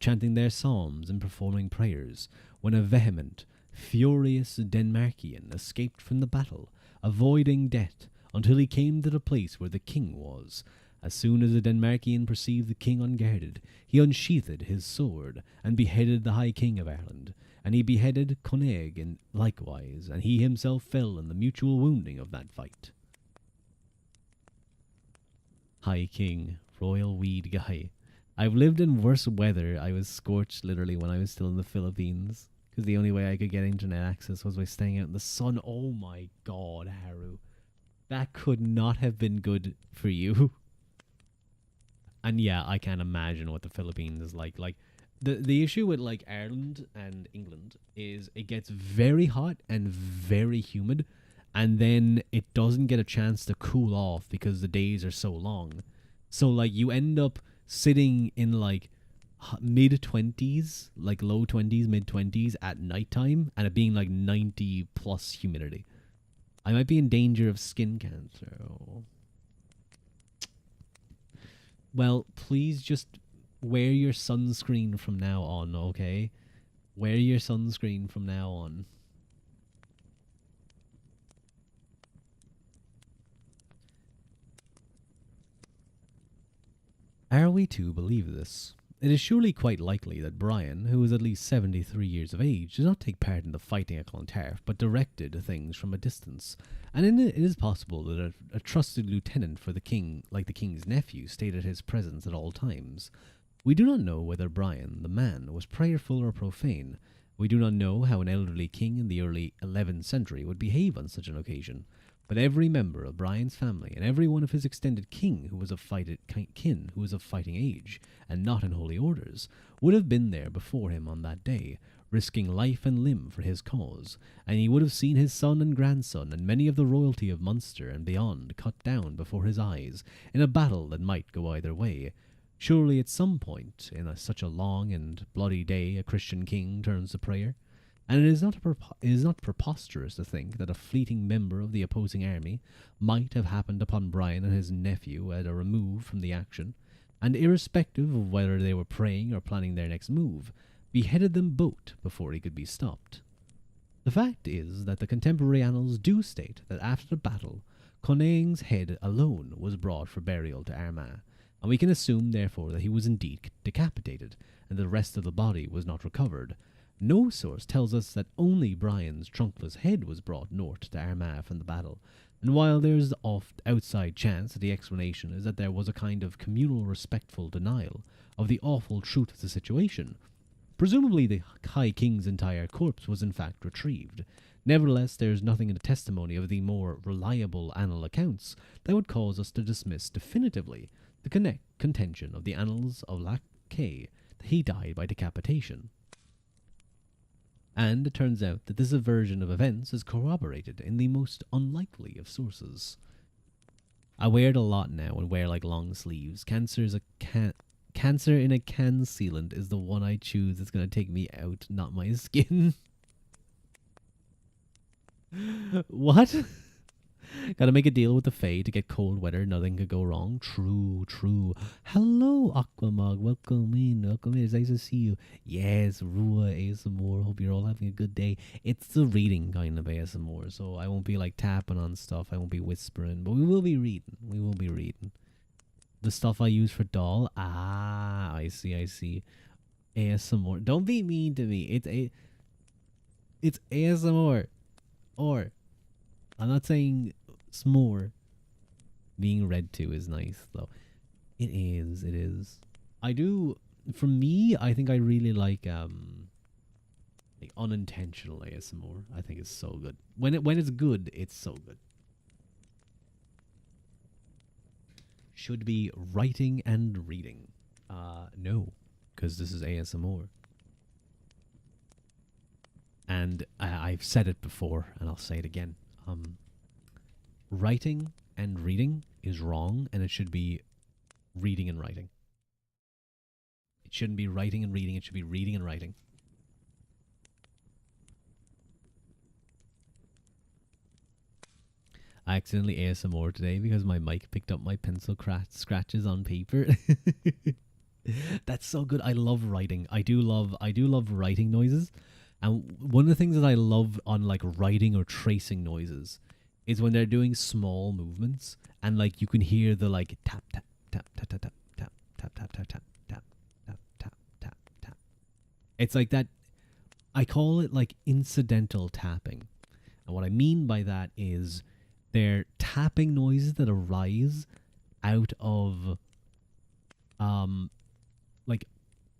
Chanting their psalms and performing prayers, when a vehement, furious Denmarkian escaped from the battle, avoiding death until he came to the place where the king was. As soon as the Denmarkian perceived the king unguarded, he unsheathed his sword and beheaded the High King of Ireland. And he beheaded Coneg and likewise, and he himself fell in the mutual wounding of that fight. High King, royal weed guy. I've lived in worse weather. I was scorched literally when I was still in the Philippines, because the only way I could get internet access was by staying out in the sun. Oh my god, Haru. That could not have been good for you. And yeah, I can't imagine what the Philippines is like. Like, the issue with like Ireland and England is it gets very hot and very humid, and then it doesn't get a chance to cool off because the days are so long. So like you end up sitting in like mid-20s, like low 20s, mid-20s at nighttime, and it being like 90 plus humidity. I might be in danger of skin cancer. Well, please just wear your sunscreen from now on, okay? Wear your sunscreen from now on. Are we to believe this? It is surely quite likely that Brian, who was at least 73 years of age, did not take part in the fighting at Clontarf, but directed things from a distance. And it is possible that a trusted lieutenant for the king, like the king's nephew, stayed at his presence at all times. We do not know whether Brian, the man, was prayerful or profane. We do not know how an elderly king in the early 11th century would behave on such an occasion. But every member of Brian's family and every one of his extended kin who was of fighting age and not in holy orders would have been there before him on that day, risking life and limb for his cause, and he would have seen his son and grandson and many of the royalty of Munster and beyond cut down before his eyes in a battle that might go either way. Surely at some point in such a long and bloody day a Christian king turns to prayer. And it is not preposterous to think that a fleeting member of the opposing army might have happened upon Brian and his nephew at a remove from the action, and irrespective of whether they were praying or planning their next move, beheaded them both before he could be stopped. The fact is that the contemporary annals do state that after the battle, Conaing's head alone was brought for burial to Armagh, and we can assume therefore that he was indeed decapitated, and the rest of the body was not recovered. No source tells us that only Brian's trunkless head was brought north to Armagh from the battle, and while there's the outside chance that the explanation is that there was a kind of communal respectful denial of the awful truth of the situation, presumably the High King's entire corpse was in fact retrieved. Nevertheless, there is nothing in the testimony of the more reliable annal accounts that would cause us to dismiss definitively the contention of the annals of Lac Quay that he died by decapitation. And it turns out that this version of events is corroborated in the most unlikely of sources. I wear it a lot now and wear like long sleeves. Cancer in a can sealant is the one I choose. It's going to take me out, not my skin. What? Gotta make a deal with the Fae to get cold weather. Nothing could go wrong. True, true. Hello, Aquamog. Welcome in. Welcome in. It's nice to see you. Yes, Ruadh ASMR. Hope you're all having a good day. It's the reading kind of ASMR, so I won't be like tapping on stuff. I won't be whispering, but we will be reading. We will be reading. The stuff I use for doll. Ah, I see, I see. ASMR. Don't be mean to me. It's ASMR. Or, I'm not saying s'more. Being read to is nice, though. It is, it is. I do, for me, I think I really like unintentional ASMR. I think it's so good. When it's good, it's so good. Should be writing and reading. No, because this is ASMR. And I've said it before, and I'll say it again. Writing and reading is wrong, and it should be reading and writing. It shouldn't be writing and reading, it should be reading and writing. I accidentally ASMR today because my mic picked up my pencil scratches on paper. That's so good. I love writing. I do love writing noises. And one of the things that I love on like writing or tracing noises is when they're doing small movements and like you can hear the like tap tap tap tap tap tap tap tap tap tap tap tap tap tap tap tap. It's like that. I call it like incidental tapping. And what I mean by that is they're tapping noises that arise out of like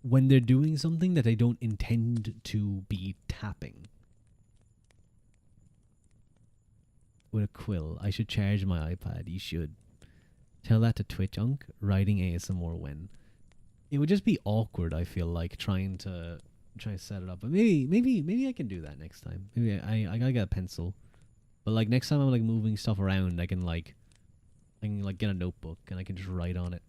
when they're doing something that they don't intend to be tapping. With a quill. I should charge my iPad. You should. Tell that to Twitch, Unk. Writing ASMR when. It would just be awkward, I feel like, trying to set it up. But maybe I can do that next time. Maybe I gotta get a pencil. But like next time I'm like moving stuff around, I can get a notebook and I can just write on it.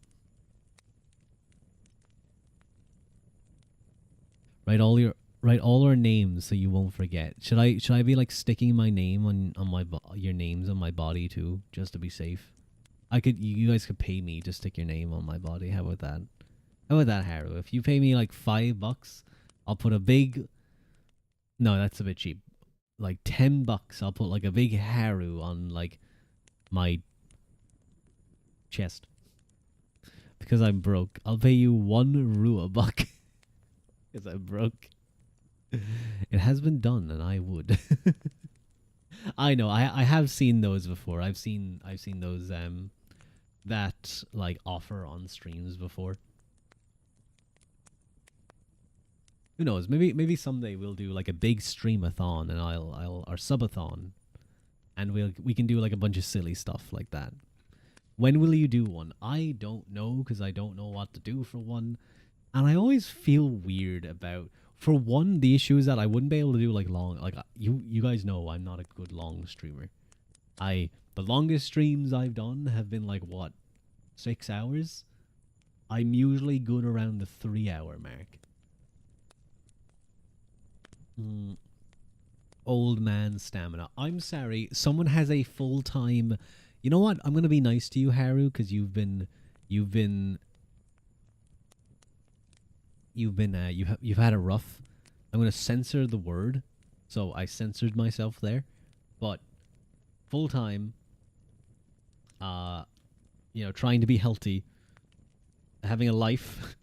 Write all our names so you won't forget. Should I be like sticking my name on my your names on my body too, just to be safe? You guys could pay me to stick your name on my body. How about that? How about that, Haru? If you pay me like $5, I'll put a big. No, that's a bit cheap. Like $10, I'll put like a big Haru on like my chest. Because I'm broke. I'll pay you 1 Ruadh because I'm broke. It has been done, and I would. I know. I have seen those before. I've seen those that like offer on streams before. Who knows? Maybe someday we'll do like a big streamathon, and I'll or subathon, and we can do like a bunch of silly stuff like that. When will you do one? I don't know because I don't know what to do for one, and I always feel weird about. For one, the issue is that I wouldn't be able to do like long. Like you guys know, I'm not a good long streamer. The longest streams I've done have been like what, 6 hours. I'm usually good around the 3 hour mark. Old man stamina. I'm sorry. Someone has a full time. You know what? I'm gonna be nice to you, Haru, because you've had a rough. I'm gonna censor the word, so I censored myself there. But full time, trying to be healthy, having a life,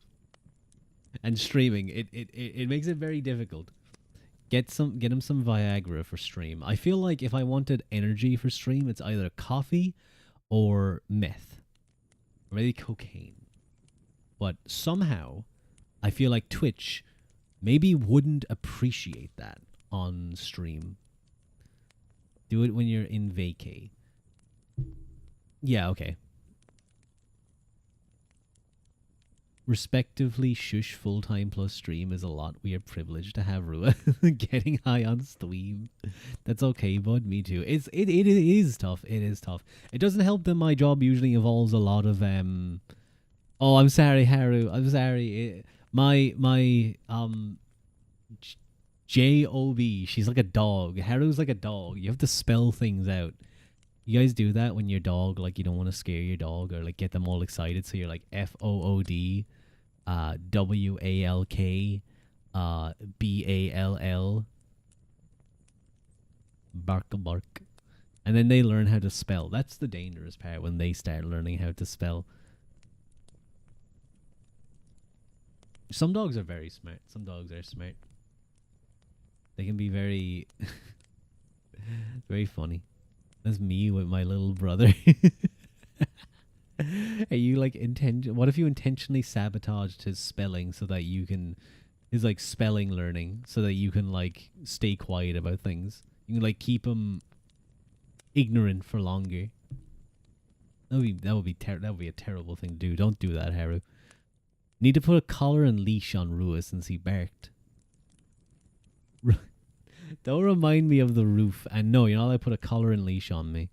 and streaming, it makes it very difficult. Get him some Viagra for stream. I feel like if I wanted energy for stream, it's either coffee or meth, or maybe cocaine. But somehow, I feel like Twitch maybe wouldn't appreciate that on stream. Do it when you're in vacay. Yeah, okay. Respectively, shush full-time plus stream is a lot. We are privileged to have Ruadh getting high on Steam. That's okay, bud. Me too. It is tough. It is tough. It doesn't help that my job usually involves a lot of Oh, I'm sorry, Haru. I'm sorry. My J-O-B. She's like a dog. Haru's like a dog. You have to spell things out. You guys do that when your dog, like, you don't want to scare your dog or like get them all excited, so you're like FOOD, WALK, BALL, bark a bark, and then they learn how to spell. That's the dangerous part, when they start learning how to spell. Some dogs are very smart. Some dogs are smart. They can be very, very funny. That's me with my little brother. Are you like what if you intentionally sabotaged his spelling so that you can, his like spelling learning, so that you can like stay quiet about things? You can like keep him ignorant for longer. That would be a terrible thing to do. Don't do that, Haru. Need to put a collar and leash on Ruadh since he barked. Don't remind me of the roof. And no, you're not allowed to put a collar and leash on me.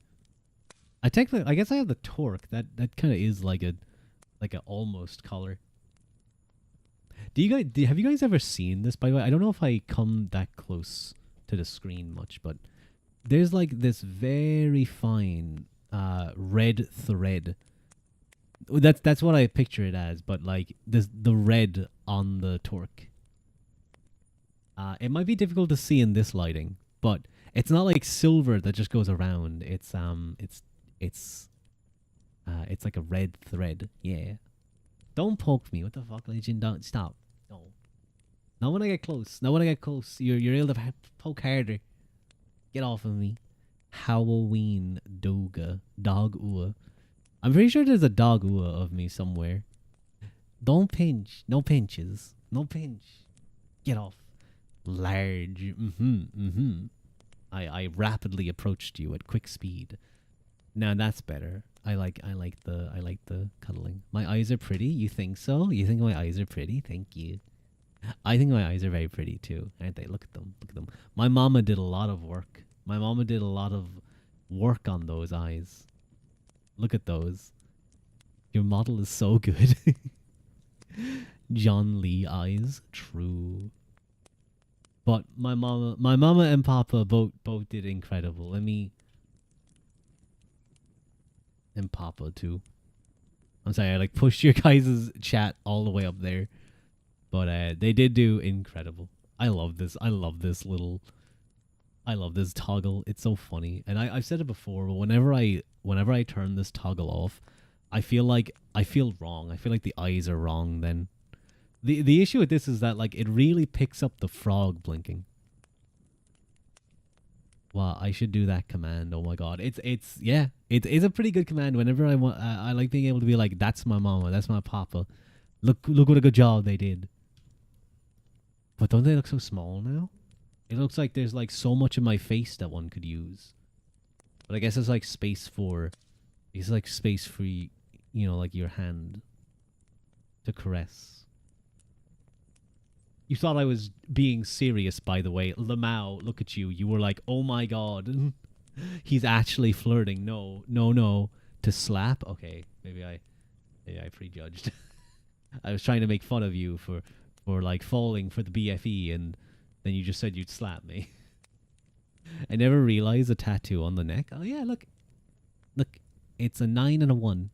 I guess I have the torque. That kind of is like a almost collar. Have you guys ever seen this? By the way, I don't know if I come that close to the screen much, but there's like this very fine red thread. That's what I picture it as, but like the red on the torque. It might be difficult to see in this lighting, but it's not like silver that just goes around. It's like a red thread. Yeah. Don't poke me. What the fuck, Legend? Don't stop. No. Not when I get close. Not when I get close. You're able to poke harder. Get off of me. Halloween dog ua. I'm pretty sure there's a dog ua of me somewhere. Don't pinch. No pinches. No pinch. Get off. Large. I rapidly approached you at quick speed. Now that's better. I like the cuddling. My eyes are pretty. You think so? You think my eyes are pretty? Thank you. I think my eyes are very pretty too, aren't they? Look at them. Look at them. My mama did a lot of work. My mama did a lot of work on those eyes. Look at those. Your model is so good. John Lee eyes. True. But my mama and papa both did incredible. And papa too. I'm sorry, I like pushed your guys' chat all the way up there. But they did do incredible. I love this toggle. It's so funny. And I've said it before, but whenever I turn this toggle off, I feel wrong. I feel like the eyes are wrong then. The issue with this is that like it really picks up the frog blinking. Wow, I should do that command. Oh my god. It's a pretty good command whenever I want I like being able to be like that's my mama, that's my papa. Look what a good job they did. But don't they look so small now? It looks like there's like so much of my face that one could use. But I guess it's like space for you know, like your hand to caress. You thought I was being serious, by the way. Lamau, look at you. You were like, oh my god. He's actually flirting. No, no, no. To slap? Okay, maybe I prejudged. I was trying to make fun of you for like falling for the BFE, and then you just said you'd slap me. I never realized a tattoo on the neck. Oh yeah, look, it's a 9 and a 1.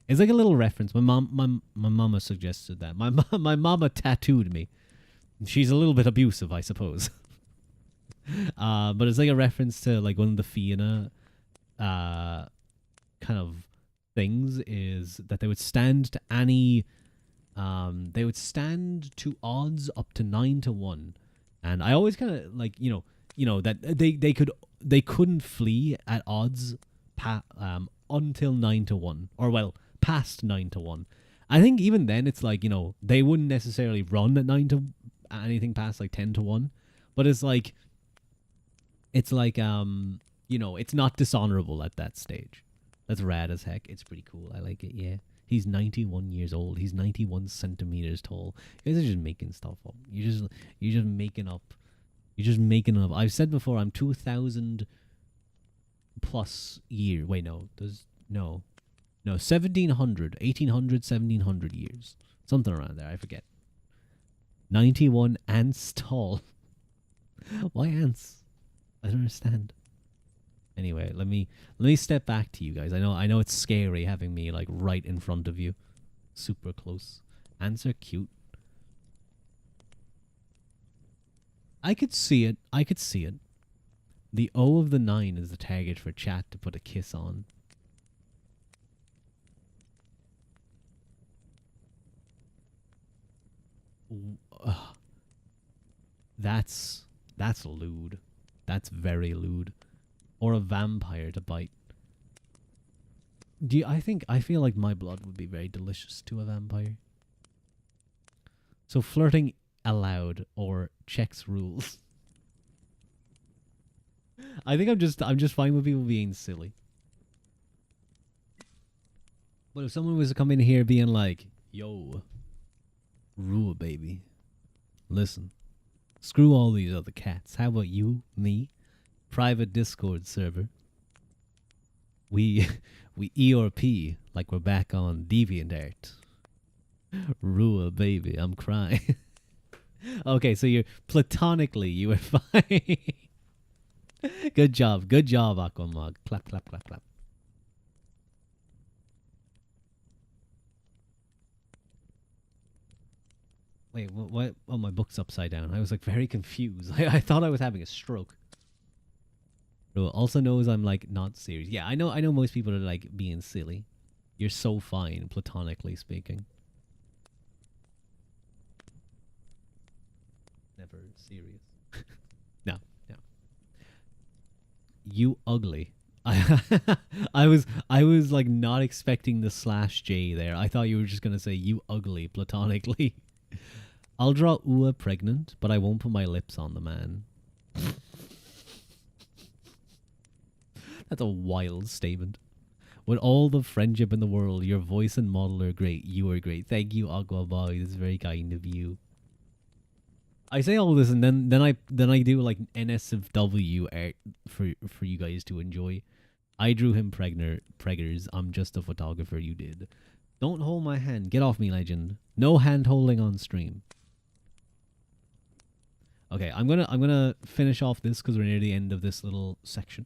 It's like a little reference. My mama suggested that. My mama tattooed me. She's a little bit abusive, I suppose. But it's like a reference to like one of the Fianna kind of things is that they would stand to any they would stand to odds up to 9 to 1. And I always kind of like, you know that they couldn't flee at odds until 9 to 1, or well, past 9 to 1. I think even then it's like, you know, they wouldn't necessarily run at 9 to anything past like 10 to 1, but it's like you know, it's not dishonorable at that stage. That's rad as heck. It's pretty cool. I like it. Yeah. He's 91 years old. He's 91 centimeters tall. You guys are just making stuff up. You're just making up. You're just making up. I've said before, I'm 2,000 plus year. Wait, no. 1,700, 1,800, 1,700 years. Something around there. I forget. 91 ants tall. Why ants? I don't understand. Anyway, let me step back to you guys. I know it's scary having me like right in front of you. Super close. Ants are cute. I could see it. The O of the 9 is the target for chat to put a kiss on. That's lewd. That's very lewd. Or a vampire to bite. I feel like my blood would be very delicious to a vampire. So flirting allowed or checks rules. I think I'm just fine with people being silly. But if someone was to come in here being like, yo, Ruadh baby, listen, screw all these other cats. How about you, me? Private Discord server. We ERP like we're back on DeviantArt. Ruadh baby, I'm crying. Okay, so you're platonically you were fine. Good job, Aquamog. Clap, clap, clap, clap. Wait, what? Oh, my book's upside down. I was like very confused. I thought I was having a stroke. Also knows I'm like not serious. Yeah, I know most people are like being silly. You're so fine, platonically speaking. Never serious. No. You ugly. I was like not expecting the /J there. I thought you were just gonna say you ugly platonically. I'll draw Ua pregnant, but I won't put my lips on the man. That's a wild statement. With all the friendship in the world, your voice and model are great. You are great. Thank you, Aqua Boy. This is very kind of you. I say all this and then I do like NSFW art for you guys to enjoy. I drew him preggers. I'm just a photographer. You did. Don't hold my hand. Get off me, legend. No hand holding on stream. Okay, I'm gonna finish off this because we're near the end of this little section.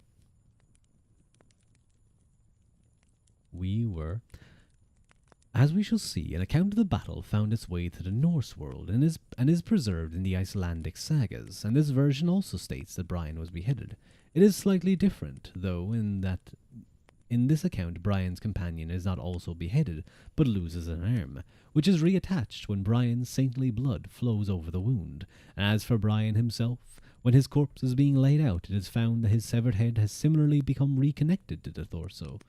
We were, as we shall see, an account of the battle found its way to the Norse world and is preserved in the Icelandic sagas, and this version also states that Brian was beheaded. It is slightly different, though, in that In this account, Brian's companion is not also beheaded, but loses an arm, which is reattached when Brian's saintly blood flows over the wound. And as for Brian himself, when his corpse is being laid out, it is found that his severed head has similarly become reconnected to the torso.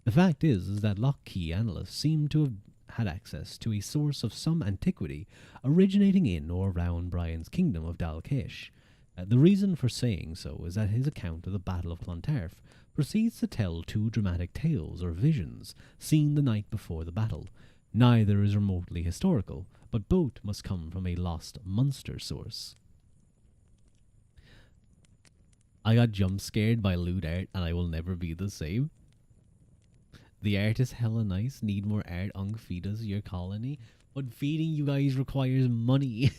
The fact is that Lockheed analysts seem to have had access to a source of some antiquity originating in or around Brian's kingdom of Dalkesh. The reason for saying so is that his account of the Battle of Clontarf proceeds to tell two dramatic tales or visions seen the night before the battle. Neither is remotely historical, but both must come from a lost Munster source. I got jump scared by lewd art and I will never be the same. The art is hella nice. Need more art on feed us your colony. But feeding you guys requires money.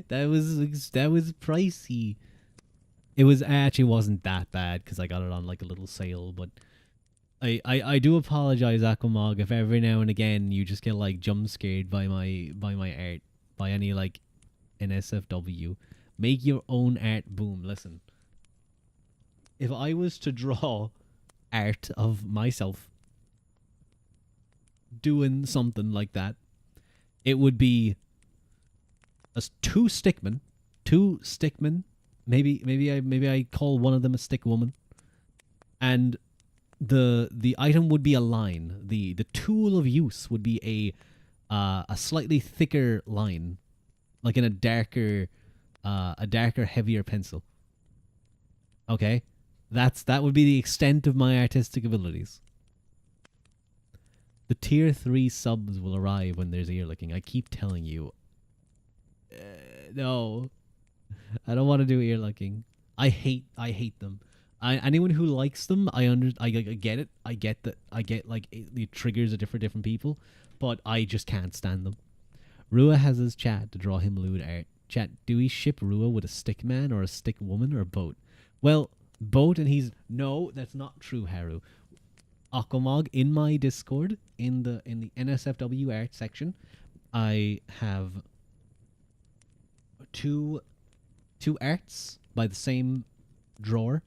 that was pricey. It actually wasn't that bad because I got it on like a little sale. But I do apologize, Aquamog, if every now and again you just get like jump scared by my art, by any like NSFW. Make your own art. Boom. Listen, if I was to draw art of myself doing something like that, it would be two stickmen. Maybe I call one of them a stick woman, and the item would be a line. The tool of use would be a slightly thicker line, like in a darker, heavier pencil. Okay. That would be the extent of my artistic abilities. The tier 3 subs will arrive when there's ear licking. I keep telling you. No. I don't want to do ear licking. I hate them. Anyone who likes them, I get it. I get that. I get like the triggers are different for different people, but I just can't stand them. Ruadh has his chat to draw him lewd art. Chat, do we ship Ruadh with a stick man or a stick woman or both? Well, boat, and he's no, that's not true, Haru. Aquamog, in my Discord, in the NSFW art section, I have two arts by the same drawer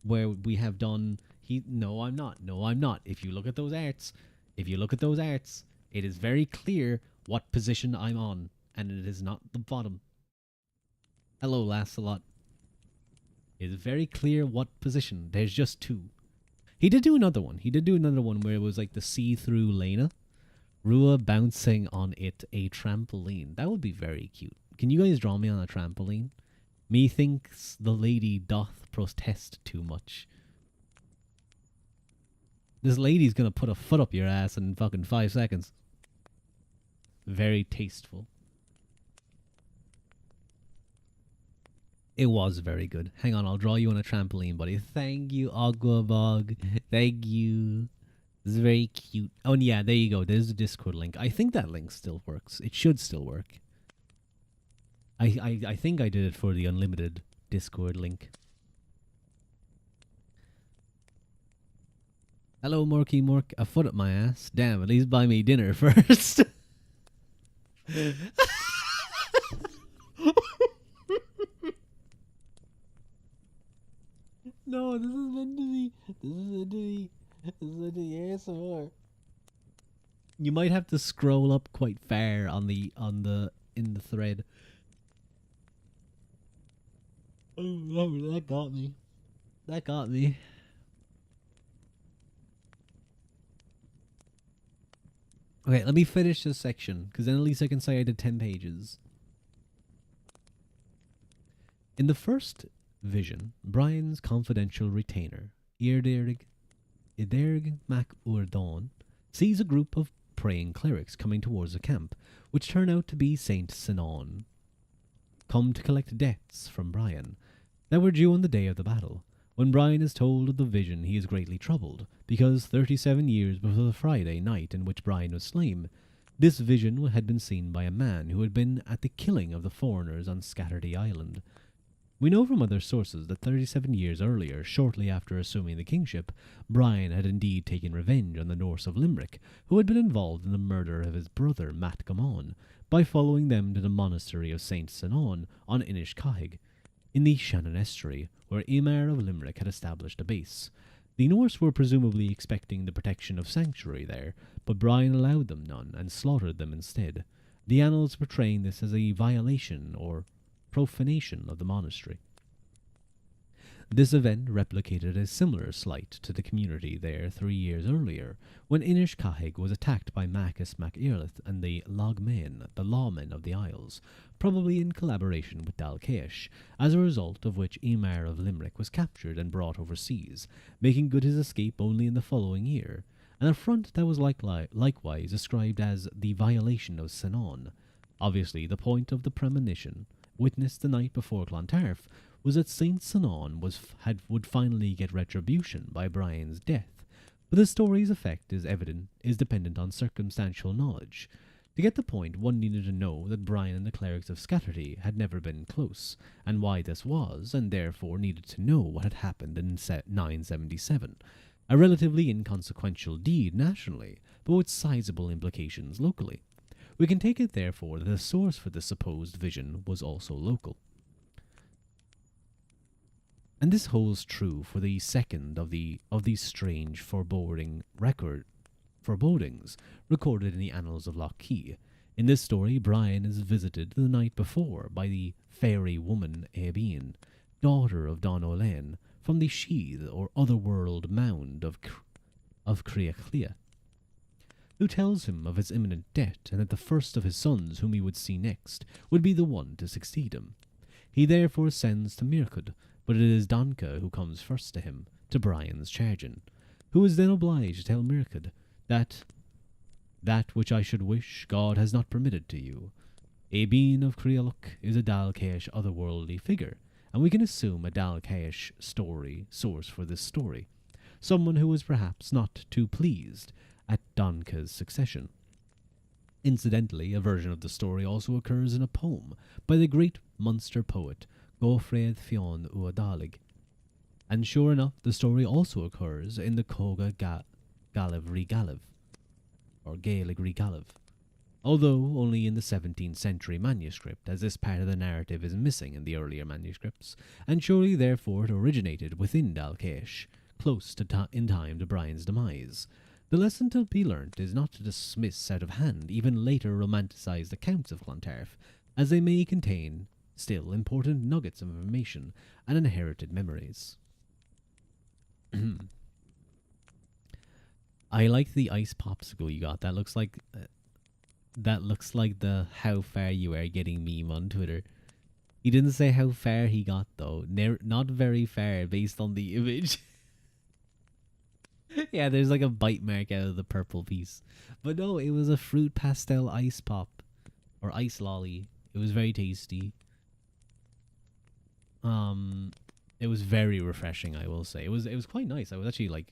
where we have done no I'm not. If you look at those arts, it is very clear what position I'm on, and it is not the bottom. Hello, Lancelot. It is very clear what position. There's just two. He did do another one. Where it was like the see-through Lena. Ruadh bouncing on it, a trampoline. That would be very cute. Can you guys draw me on a trampoline? Methinks the lady doth protest too much. This lady's gonna put a foot up your ass in fucking 5 seconds. Very tasteful. It was very good. Hang on, I'll draw you on a trampoline, buddy. Thank you, Aquabog. Thank you. This is very cute. Oh, and yeah, there you go. There's the Discord link. I think that link still works. It should still work. I think I did it for the unlimited Discord link. Hello, Morky Mork. A foot up my ass. Damn, at least buy me dinner first. No, this is meant to be. This is meant to be ASMR. You might have to scroll up quite far in the thread. Oh, that got me. That got me. Okay, let me finish this section, because then at least I can say I did 10 pages. In the first vision, Brian's confidential retainer, Iderg Mac Urdon, sees a group of praying clerics coming towards the camp, which turn out to be Saint Sinon, come to collect debts from Brian that were due on the day of the battle. When Brian is told of the vision, he is greatly troubled, because 37 years before the Friday night in which Brian was slain, this vision had been seen by a man who had been at the killing of the foreigners on Scatterdy Island. We know from other sources that 37 years earlier, shortly after assuming the kingship, Brian had indeed taken revenge on the Norse of Limerick, who had been involved in the murder of his brother Matt Gamon, by following them to the monastery of Saint Sinon on Inishkaig, in the Shannon Estuary, where Emer of Limerick had established a base. The Norse were presumably expecting the protection of sanctuary there, but Brian allowed them none and slaughtered them instead, the annals portraying this as a violation or profanation of the monastery. This event replicated a similar slight to the community there 3 years earlier, when Inishkahig was attacked by Macus Mac Eirlith and the Logmen, the lawmen of the Isles, probably in collaboration with Dalkesh, as a result of which Emer of Limerick was captured and brought overseas, making good his escape only in the following year, an affront that was likewise described as the violation of Sinon. Obviously, the point of the premonition, witnessed the night before Clontarf, was that Saint Sinon would finally get retribution by Brian's death, but the story's effect is dependent on circumstantial knowledge. To get the point, one needed to know that Brian and the clerics of Scatterty had never been close, and why this was, and therefore needed to know what had happened in 977, a relatively inconsequential deed nationally, but with sizable implications locally. We can take it therefore that the source for this supposed vision was also local. And this holds true for the second of these strange forebodings recorded in the annals of Lough Key. In this story, Brian is visited the night before by the fairy woman Aibeen, daughter of Don Olen, from the Sheath or otherworld mound of Criachlia, who tells him of his imminent death and that the first of his sons whom he would see next would be the one to succeed him. He therefore sends to Mirkud, but it is Donca who comes first to him, to Brian's chargin, who is then obliged to tell Mirkud that which I should wish God has not permitted to you. Aibeen of Crialuk is a Dalkesh otherworldly figure, and we can assume a Dalkesh source for this story, someone who was perhaps not too pleased at Donca's succession. Incidentally, a version of the story also occurs in a poem by the great Munster poet Gofraid Fionn Uadalig. And sure enough, the story also occurs in the Coga Galav Rigalav, or Gaelic Rigalav, although only in the 17th century manuscript, as this part of the narrative is missing in the earlier manuscripts, and surely therefore it originated within Dalkesh, close in time to Brian's demise. The lesson to be learnt is not to dismiss out of hand even later romanticised accounts of Clontarf, as they may contain still important nuggets of information and inherited memories. I like the ice popsicle you got. That looks like the how far you are getting meme on Twitter. He didn't say how far he got though. Not very far based on the image. Yeah, there's like a bite mark out of the purple piece. But no, it was a fruit pastel ice pop or ice lolly. It was very tasty. It was very refreshing, I will say. It was quite nice. I was actually like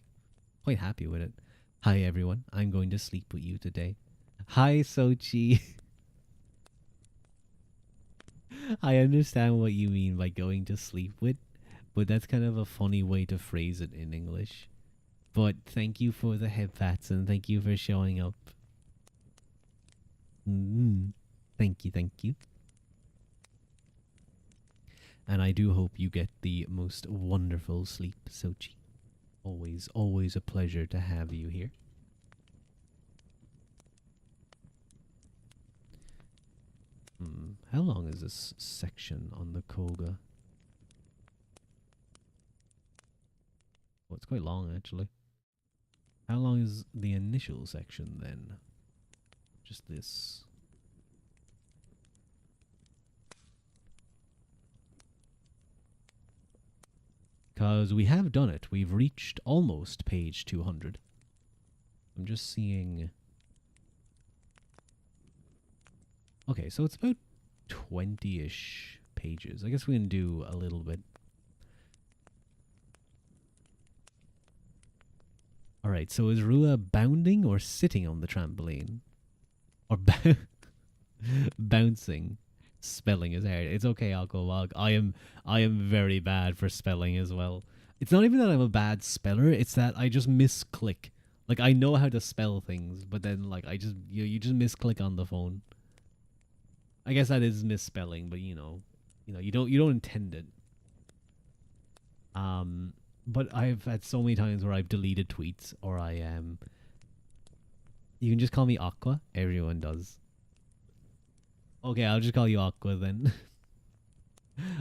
quite happy with it. Hi everyone, I'm going to sleep with you today. Hi Sochi. I understand what you mean by going to sleep with, but that's kind of a funny way to phrase it in English. But thank you for the head pats and thank you for showing up. Thank you. And I do hope you get the most wonderful sleep, Sochi. Always a pleasure to have you here. How long is this section on the Koga? Oh, it's quite long, actually. How long is the initial section, then? Just this. Because we have done it. We've reached almost page 200. I'm just seeing... Okay, so it's about 20-ish pages. I guess we can do a little bit. Alright, so is Ruadh bounding or sitting on the trampoline? Or bouncing? Spelling is hard. It's okay, Alcohol. I am very bad for spelling as well. It's not even that I'm a bad speller, it's that I just misclick. Like I know how to spell things, but then like I just you just misclick on the phone. I guess that is misspelling, but you don't intend it. But I've had so many times where I've deleted tweets or you can just call me Aqua. Everyone does. Okay, I'll just call you Aqua then.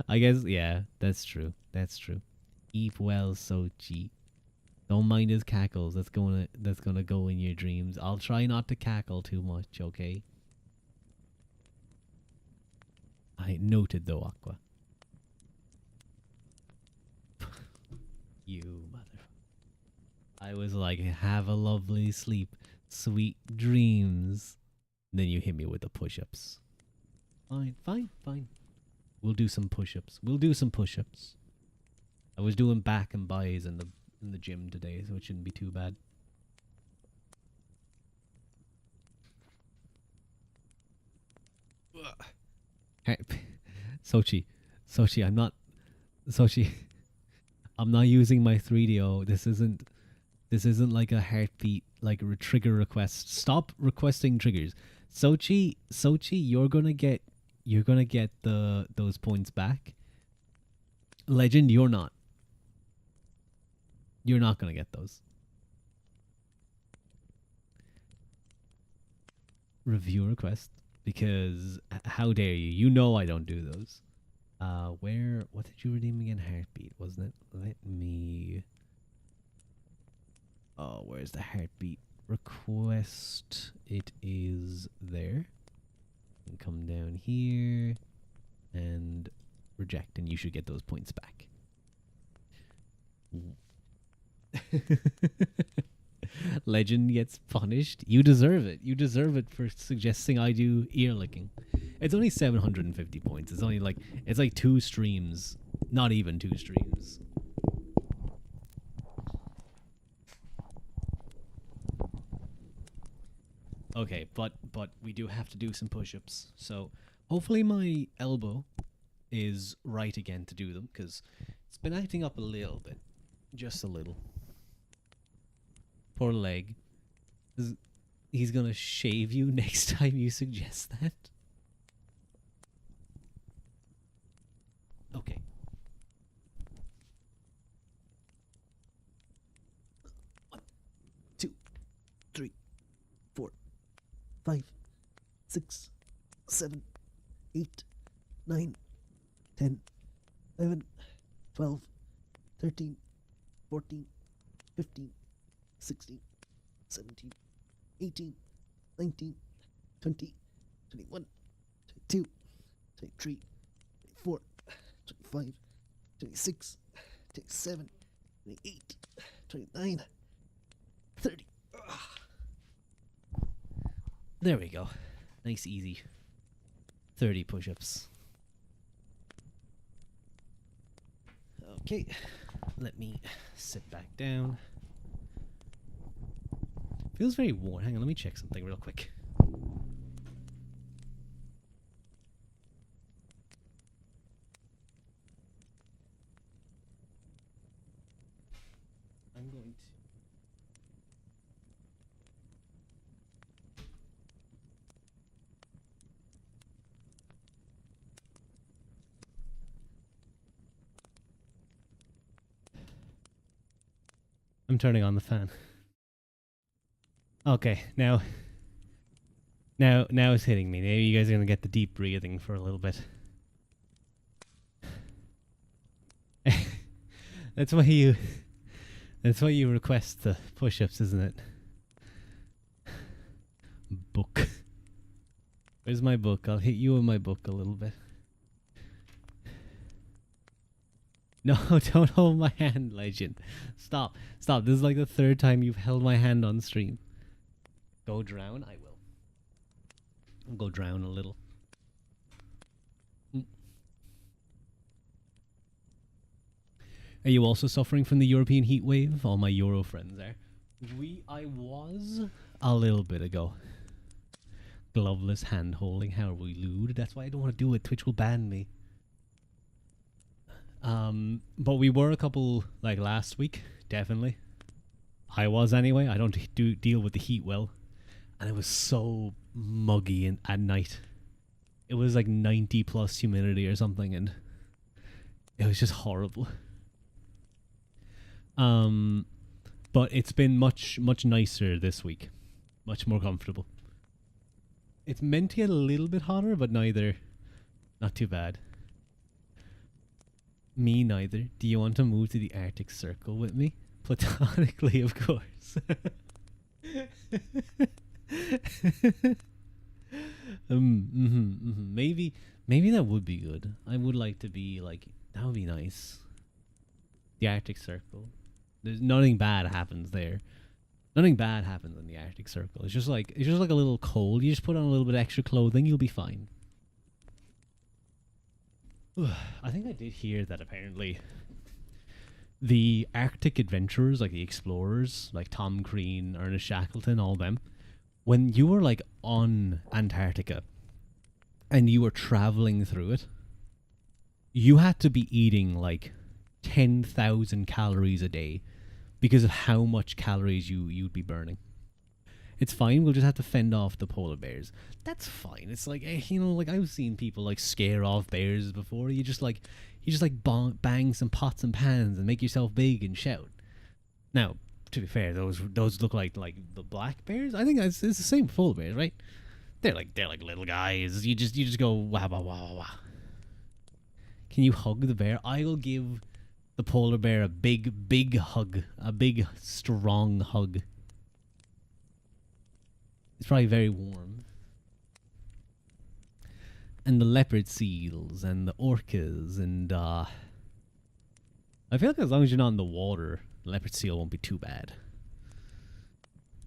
I guess, yeah, that's true. That's true. Eat well, Sochi. Don't mind his cackles. That's gonna go in your dreams. I'll try not to cackle too much, okay? I noted though, Aqua. You mother. I was like, have a lovely sleep, sweet dreams. Then you hit me with the push-ups. Fine, fine, fine. We'll do some push-ups. We'll do some push-ups. I was doing back and buys in the gym today, so it shouldn't be too bad. Hey, Sochi, I'm not, Sochi, I'm not using my 3DO. This isn't like a heartbeat, like a trigger request. Stop requesting triggers. Sochi, you're gonna get those points back. Legend, you're not. You're not gonna get those. Review request, because how dare you? You know I don't do those. What did you redeem again? Heartbeat, wasn't it? Let me. Oh, where's the heartbeat request? It is there. And come down here and reject, and you should get those points back. Legend gets punished. You deserve it. You deserve it for suggesting I do ear licking. It's only 750 points. It's like 2 streams. Not even 2 streams. Okay, but we do have to do some push-ups. So hopefully my elbow is right again to do them, because it's been acting up a little bit. Just a little. Poor leg. He's gonna shave you next time you suggest that. Okay. One, 2, 3, 4, 5, 6, 7, 8, 9, 10, 11, 12, 13, 14, 15, 16, 17, 18, 19, 20, 21, 22, 23, 24, 25, 26, 27, 28, 29, 30. There we go. Nice, easy. 30 push-ups. Okay, let me sit back down. Feels very warm. Hang on, let me check something real quick. I'm going to... I'm turning on the fan. Okay, now it's hitting me. Maybe you guys are gonna get the deep breathing for a little bit. That's why you request the push-ups, isn't it? Book. Where's my book? I'll hit you with my book a little bit. No, don't hold my hand, Legend. Stop. This is like the 3rd time you've held my hand on stream. Go drown? I will. I'll go drown a little. Are you also suffering from the European heat wave? All my Euro friends are. I was a little bit ago. Gloveless hand holding. How are we lewd? That's why I don't want to do it. Twitch will ban me. But we were a couple, like, last week, definitely. I was anyway. I don't deal with the heat well. And it was so muggy at night. It was like 90 plus humidity or something, and it was just horrible. Um, but it's been much nicer this week, much more comfortable. It's meant to get a little bit hotter, but neither, not too bad. Me neither. Do you want to move to the Arctic Circle with me? Platonically, of course. Maybe that would be good. I would like to be like, that would be nice. The Arctic Circle. There's nothing bad happens there. Nothing bad happens in the Arctic Circle. It's just like a little cold. You just put on a little bit of extra clothing, you'll be fine. I think I did hear that apparently the Arctic adventurers, like the explorers, like Tom Crean, Ernest Shackleton, all them, when you were like on Antarctica and you were traveling through it, you had to be eating like 10,000 calories a day because of how much calories you'd be burning. It's fine. We'll just have to fend off the polar bears. That's fine. It's like, like I've seen people like scare off bears before. You just bang some pots and pans and make yourself big and shout. Now, to be fair, those look like the black bears. I think it's the same with polar bears, right? They're like little guys. You just go wah wah wah wah wah. Can you hug the bear? I will give the polar bear a big hug, a big strong hug. It's probably very warm. And the leopard seals and the orcas and I feel like as long as you're not in the water, the leopard seal won't be too bad.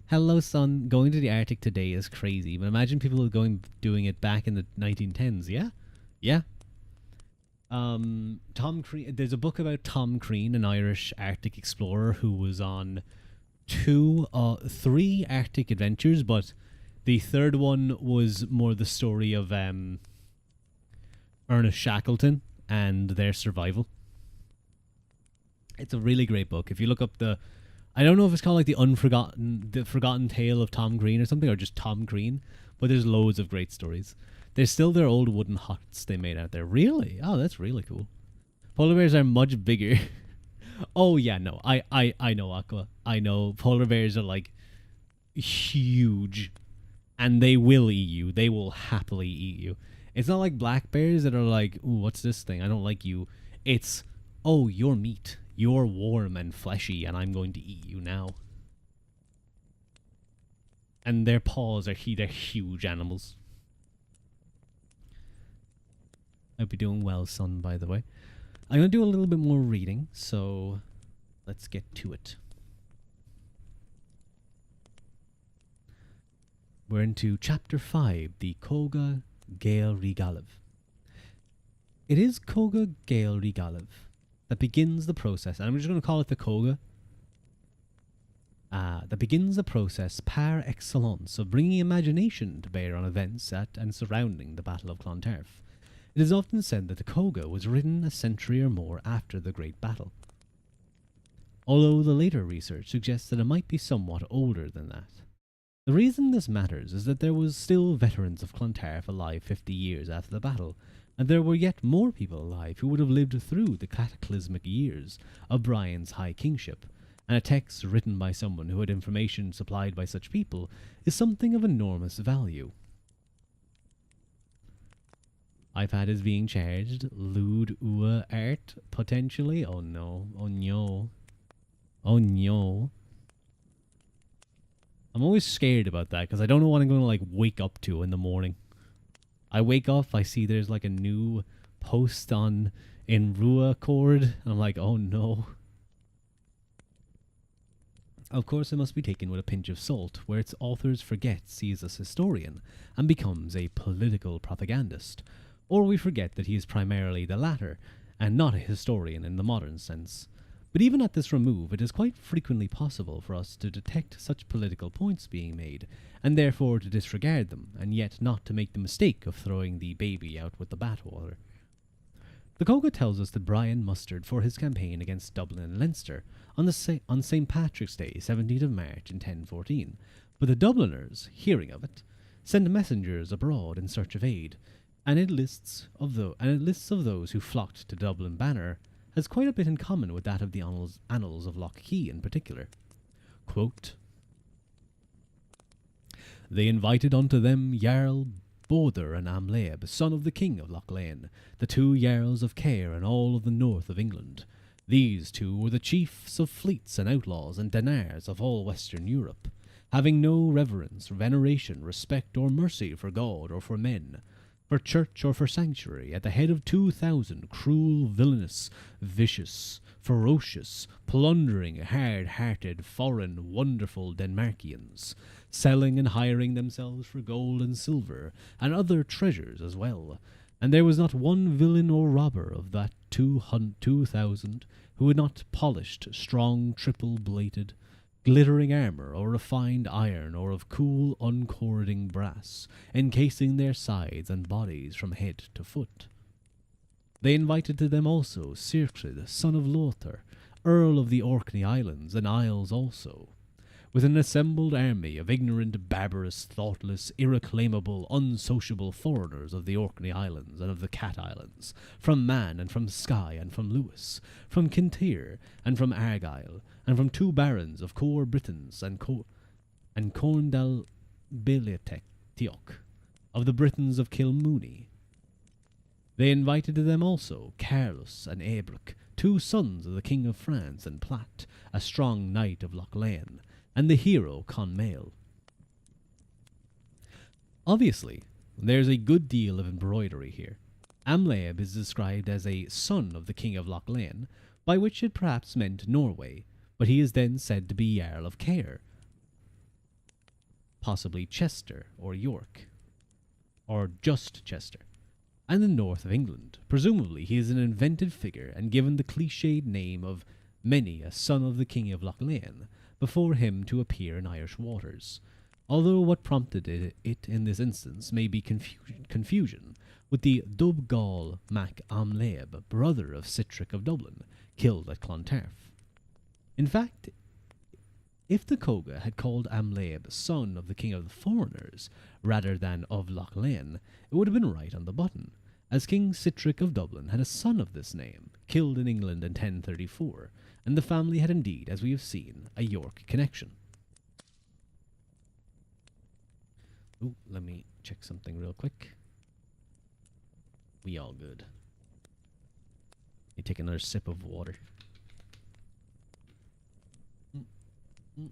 Hello, son. Going to the Arctic today is crazy, but imagine people doing it back in the 1910s. Yeah, yeah. Tom Crean. There's a book about Tom Crean, an Irish Arctic explorer who was on 3 Arctic adventures, but the third one was more the story of Ernest Shackleton and their survival. It's a really great book. If you look up I don't know if it's called like the Forgotten Tale of Tom Crean or something, or just Tom Crean, but there's loads of great stories. There's still their old wooden huts they made out there. Really? Oh, that's really cool. Polar bears are much bigger. Oh yeah, no, I know, Aqua. I know polar bears are like huge, and they will eat you. They will happily eat you. It's not like black bears that are like, ooh, what's this thing? I don't like you. It's, oh, you're meat. You're warm and fleshy, and I'm going to eat you now. And their paws they're huge animals. I hope you're doing well, son, by the way. I'm going to do a little bit more reading, so let's get to it. We're into Chapter 5, the Coga Gael Rigalev. It is Coga Gael Rigalev that begins the process, and I'm just going to call it the Coga, that begins the process par excellence of bringing imagination to bear on events at and surrounding the Battle of Clontarf. It is often said that the Coga was written a century or more after the Great Battle, although the later research suggests that it might be somewhat older than that. The reason this matters is that there was still veterans of Clontarf alive 50 years after the battle, and there were yet more people alive who would have lived through the cataclysmic years of Brian's high kingship, and a text written by someone who had information supplied by such people is something of enormous value. iPad is being charged. Lewd ua art, potentially. Oh no. Oh no. Oh no. I'm always scared about that because I don't know what I'm going to like wake up to in the morning. I wake up, I see there's like a new post in Ruadh, and I'm like, oh no. Of course, it must be taken with a pinch of salt, where its authors forgets he is a historian and becomes a political propagandist, or we forget that he is primarily the latter and not a historian in the modern sense. But even at this remove, it is quite frequently possible for us to detect such political points being made, and therefore to disregard them, and yet not to make the mistake of throwing the baby out with the bathwater. The Coga tells us that Brian mustered for his campaign against Dublin and Leinster on St. Patrick's Day, 17th of March in 1014, but the Dubliners, hearing of it, sent messengers abroad in search of aid, and it lists of those who flocked to Dublin Banner has quite a bit in common with that of the annals of Loch Key in particular. Quote, "They invited unto them Jarl Bodr and Amlaeb, son of the king of Loch Lane, the two Jarls of Caer and all of the north of England. These two were the chiefs of fleets and outlaws and danars of all Western Europe, having no reverence, veneration, respect, or mercy for God or for men, for church or for sanctuary, at the head of 2,000 cruel, villainous, vicious, ferocious, plundering, hard-hearted, foreign, wonderful Denmarkians, selling and hiring themselves for gold and silver, and other treasures as well. And there was not one villain or robber of that 2,000 who had not polished, strong, triple-bladed, glittering armour, or refined iron, or of cool, uncording brass, encasing their sides and bodies from head to foot. They invited to them also Sirtrid, son of Lothar, Earl of the Orkney Islands and Isles also, with an assembled army of ignorant, barbarous, thoughtless, irreclaimable, unsociable foreigners of the Orkney Islands and of the Cat Islands, from Man and from Skye and from Lewis, from Kintyre and from Argyll, and from two barons of Coer Britons and Corndal Beilteach of the Britons of Kilmooney. They invited to them also Carlos and Ebric, two sons of the King of France and Platt, a strong knight of Loch Lane, and the hero Conmail. Obviously, there's a good deal of embroidery here. Amlaeb is described as a son of the King of Loch Lane, by which it perhaps meant Norway, but he is then said to be Jarl of Caer, possibly Chester or York, or just Chester, and the north of England. Presumably he is an invented figure and given the cliched name of many a son of the King of Loch Lane before him to appear in Irish waters, although what prompted it in this instance may be confusion with the Dubgal Mac Amlaeb, brother of Sitric of Dublin, killed at Clontarf. In fact, if the Coga had called Amlaeb son of the King of the Foreigners rather than of Loch Lane, it would have been right on the button, as King Sitric of Dublin had a son of this name, killed in England in 1034, and the family had indeed, as we have seen, a York connection. Ooh, let me check something real quick. We all good. Let me take another sip of water. I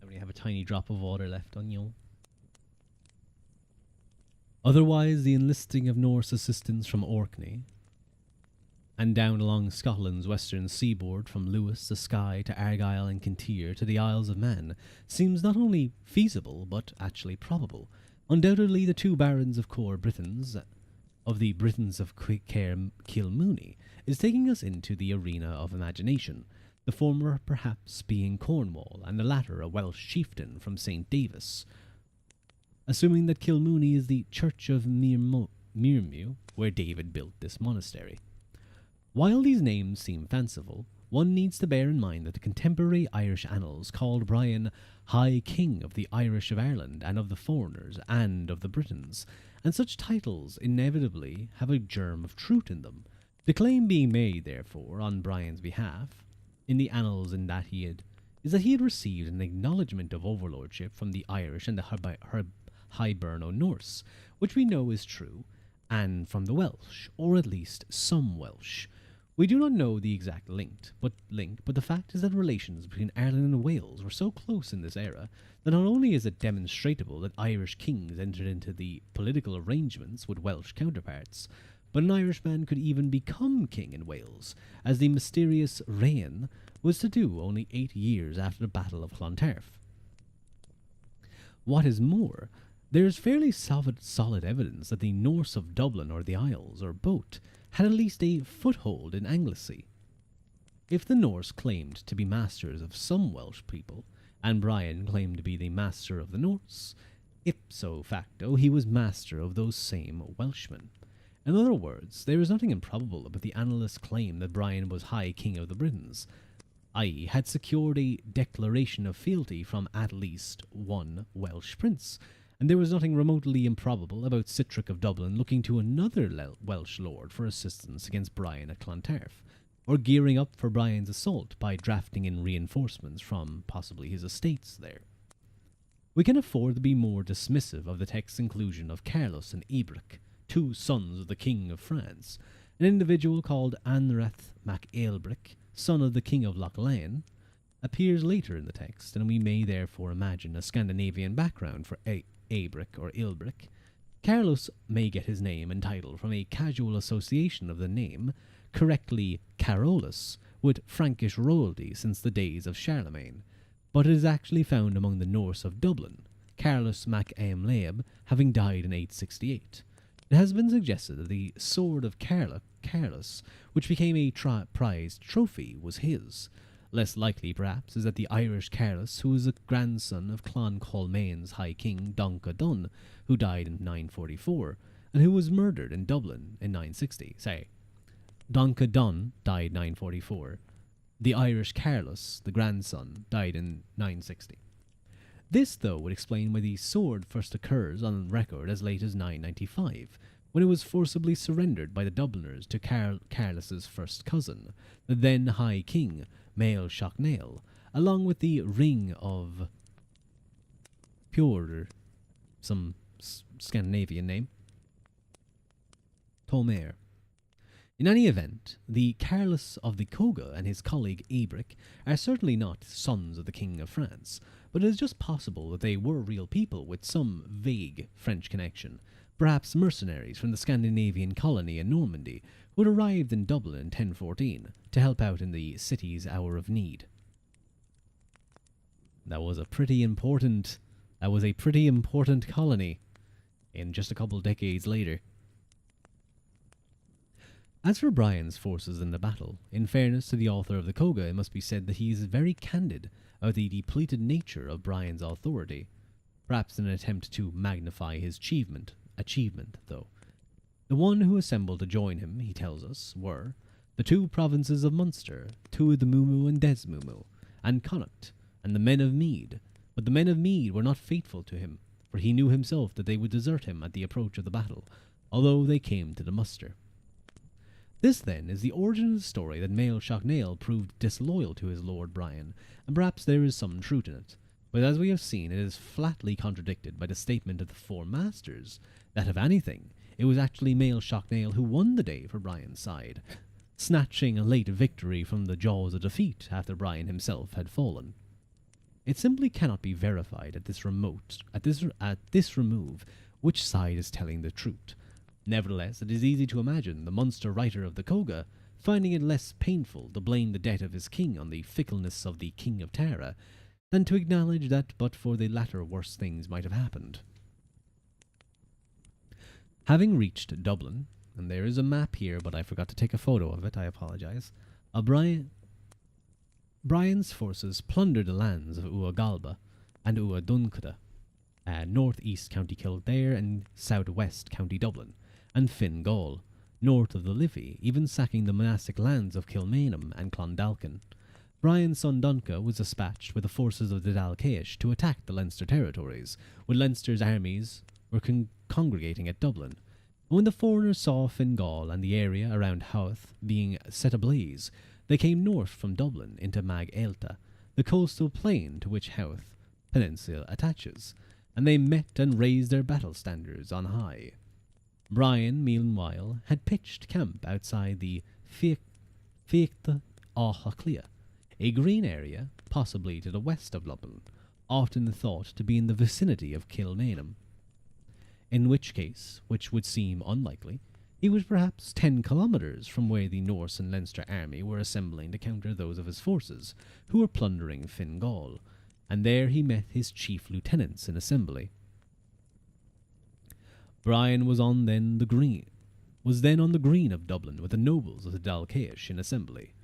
only have a tiny drop of water left on you. Otherwise, the enlisting of Norse assistance from Orkney and down along Scotland's western seaboard from Lewis to Skye to Argyll and Kintyre to the Isles of Man seems not only feasible but actually probable. Undoubtedly, the two barons of Coer Britons of the Britons of Caer Kilmooney is taking us into the arena of imagination, the former perhaps being Cornwall and the latter a Welsh chieftain from St. Davis, assuming that Kilmooney is the church of Mirmew, where David built this monastery. While these names seem fanciful, one needs to bear in mind that the contemporary Irish annals called Brian High King of the Irish of Ireland and of the foreigners and of the Britons, and such titles inevitably have a germ of truth in them. The claim being made, therefore, on Brian's behalf, in the annals is that he had received an acknowledgement of overlordship from the Irish and the Hiberno-Norse, which we know is true, and from the Welsh, or at least some Welsh. We do not know the exact link, but the fact is that relations between Ireland and Wales were so close in this era that not only is it demonstrable that Irish kings entered into the political arrangements with Welsh counterparts, but an Irishman could even become king in Wales, as the mysterious Rain was to do only 8 years after the Battle of Clontarf. What is more, there is fairly solid evidence that the Norse of Dublin or the Isles, or both, had at least a foothold in Anglesey. If the Norse claimed to be masters of some Welsh people, and Brian claimed to be the master of the Norse, ipso facto he was master of those same Welshmen. In other words, there is nothing improbable about the annalist's claim that Brian was High King of the Britons, i.e. had secured a declaration of fealty from at least one Welsh prince, and there was nothing remotely improbable about Sitric of Dublin looking to another Welsh lord for assistance against Brian at Clontarf, or gearing up for Brian's assault by drafting in reinforcements from possibly his estates there. We can afford to be more dismissive of the text's inclusion of Carlos and Ebric, two sons of the King of France. An individual called Anrath mac Aelbric, son of the King of Loch Lane, appears later in the text, and we may therefore imagine a Scandinavian background for Aebric or Ilbric. Carlos may get his name and title from a casual association of the name, correctly Carolus, with Frankish royalty since the days of Charlemagne, but it is actually found among the Norse of Dublin, Carlos mac Aemlaeb having died in 868. It has been suggested that the sword of Carlos, which became a prized trophy, was his. Less likely, perhaps, is that the Irish Carlos, who was a grandson of Clan Colmain's High King Donca Dun, who died in 944, and who was murdered in Dublin in 960. Donca Dun died 944. The Irish Carlos, the grandson, died in 960. This, though, would explain why the sword first occurs on record as late as 995, when it was forcibly surrendered by the Dubliners to Carlos's first cousin, the then High King, Mael Shocknail, along with the Ring of Pure, some Scandinavian name, Tolmer. In any event, the Carlos of the Coga and his colleague Ebric are certainly not sons of the King of France, but it is just possible that they were real people with some vague French connection, perhaps mercenaries from the Scandinavian colony in Normandy, who had arrived in Dublin in 1014 to help out in the city's hour of need. That was a pretty important colony in just a couple decades later. As for Brian's forces in the battle, in fairness to the author of the Coga, it must be said that he is very candid about the depleted nature of Brian's authority, perhaps in an attempt to magnify his achievement, though. The one who assembled to join him, he tells us, were the two provinces of Munster, Tuath Mumu and Desmumu, and Connacht, and the men of Mead. But the men of Mead were not faithful to him, for he knew himself that they would desert him at the approach of the battle, although they came to the muster. This, then, is the origin of the story that Mael Shocknail proved disloyal to his lord Brian, and perhaps there is some truth in it. But as we have seen, it is flatly contradicted by the statement of the Four Masters, that if anything, it was actually Mael Shocknail who won the day for Brian's side, snatching a late victory from the jaws of defeat after Brian himself had fallen. It simply cannot be verified at this remove which side is telling the truth. Nevertheless, it is easy to imagine the Munster writer of the Coga finding it less painful to blame the death of his king on the fickleness of the King of Tara than to acknowledge that but for the latter worse things might have happened. Having reached Dublin, and there is a map here but I forgot to take a photo of it, I apologise, Brian's forces plundered the lands of Galba and Dunkada, north-east County Kildare and south-west County Dublin, and Fingal, north of the Liffey, even sacking the monastic lands of Kilmainham and Clondalkin. Brian's son Donca was dispatched with the forces of the Dalcash to attack the Leinster territories, where Leinster's armies were congregating at Dublin. When the foreigners saw Fingal and the area around Howth being set ablaze, they came north from Dublin into Mag Aelta, the coastal plain to which Howth Peninsula attaches, and they met and raised their battle standards on high. Brian, meanwhile, had pitched camp outside the Fiachta Áthaclia, a green area, possibly to the west of Dublin, often thought to be in the vicinity of Kilmainham. In which case, which would seem unlikely, he was perhaps 10 kilometres from where the Norse and Leinster army were assembling to counter those of his forces, who were plundering Fingal, and there he met his chief lieutenants in assembly. Brian was then on the green of Dublin with the nobles of the Dalcash in assembly,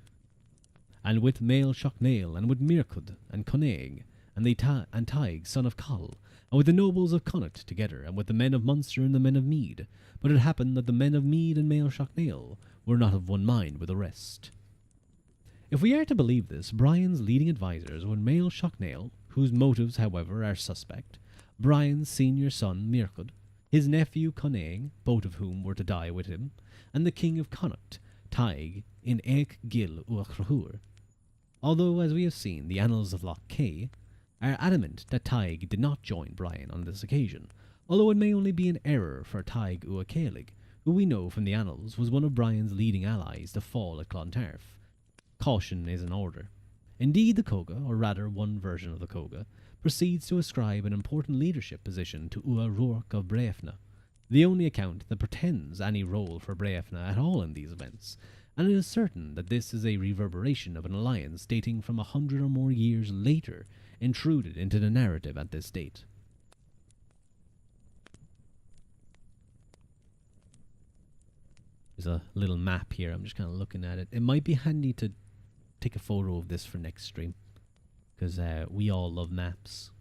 and with Mael Shocknail, and with Mircud and Conaig, and Taig, son of Coll, and with the nobles of Connacht together, and with the men of Munster and the men of Mead. But it happened that the men of Mead and Mael Shocknail were not of one mind with the rest. If we are to believe this, Brian's leading advisers were Mael Shocknail, whose motives, however, are suspect, Brian's senior son Mirkod, his nephew Conaing, both of whom were to die with him, and the king of Connacht, Taig, in Eich Gil Uachruhur. Although, as we have seen, the annals of Loch Kay are adamant that Taig did not join Brian on this occasion, although it may only be an error for Taig Uachalig, who we know from the annals was one of Brian's leading allies to fall at Clontarf. Caution is in order. Indeed, the Coga, or rather one version of the Coga, proceeds to ascribe an important leadership position to Ua Ruark of Breifne, the only account that pretends any role for Breifne at all in these events, and it is certain that this is a reverberation of an alliance dating from 100 or more years later, intruded into the narrative at this date. There's a little map here, I'm just kind of looking at it. It might be handy to take a photo of this for next stream, because we all love maps.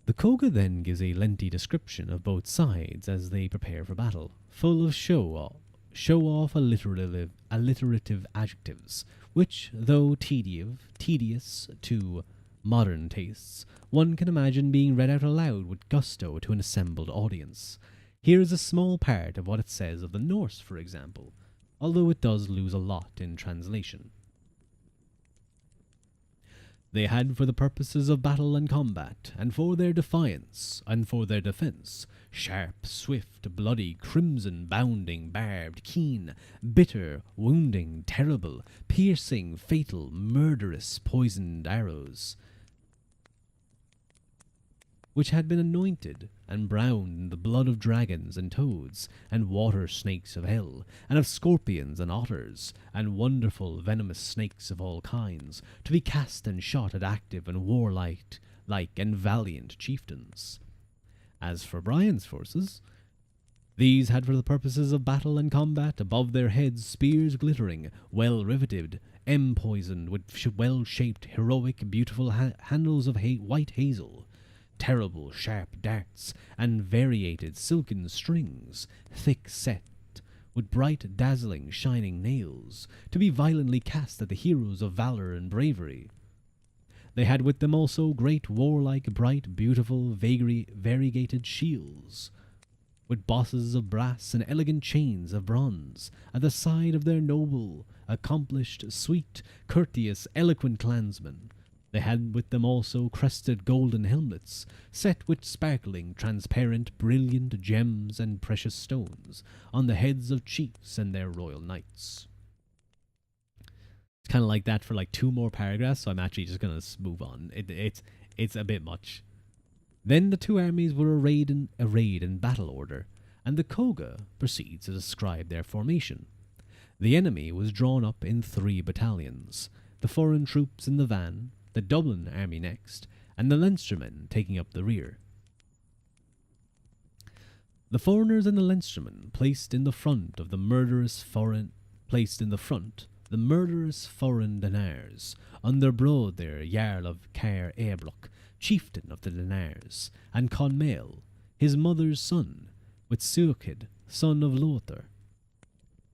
The Coga then gives a lengthy description of both sides as they prepare for battle, full of show-off alliterative adjectives, which, though tedious to modern tastes, one can imagine being read out aloud with gusto to an assembled audience. Here is a small part of what it says of the Norse, for example, although it does lose a lot in translation. They had for the purposes of battle and combat, and for their defiance, and for their defence, sharp, swift, bloody, crimson, bounding, barbed, keen, bitter, wounding, terrible, piercing, fatal, murderous, poisoned arrows, which had been anointed and browned in the blood of dragons and toads, and water snakes of hell, and of scorpions and otters, and wonderful venomous snakes of all kinds, to be cast and shot at active and warlike and valiant chieftains. As for Brian's forces, these had for the purposes of battle and combat above their heads spears glittering, well riveted, empoisoned with well-shaped, heroic, beautiful handles of white hazel, terrible sharp darts, and variated silken strings, thick set, with bright dazzling shining nails, to be violently cast at the heroes of valour and bravery. They had with them also great warlike, bright, beautiful, variegated shields, with bosses of brass and elegant chains of bronze, at the side of their noble, accomplished, sweet, courteous, eloquent clansmen. They had with them also crested golden helmets, set with sparkling, transparent, brilliant gems and precious stones, on the heads of chiefs and their royal knights. It's kind of like that for like 2 more paragraphs, so I'm actually just going to move on. It's a bit much. Then the 2 armies were arrayed in battle order, and the Coga proceeds to describe their formation. The enemy was drawn up in 3 battalions, the foreign troops in the van, the Dublin army next, and the Leinstermen taking up the rear. The foreigners and the Leinstermen placed in the front the murderous foreign Dinars, under Broder, Jarl of Caer Eabroch, chieftain of the Dinars, and Conmail, his mother's son, with Suachid, son of Lothar,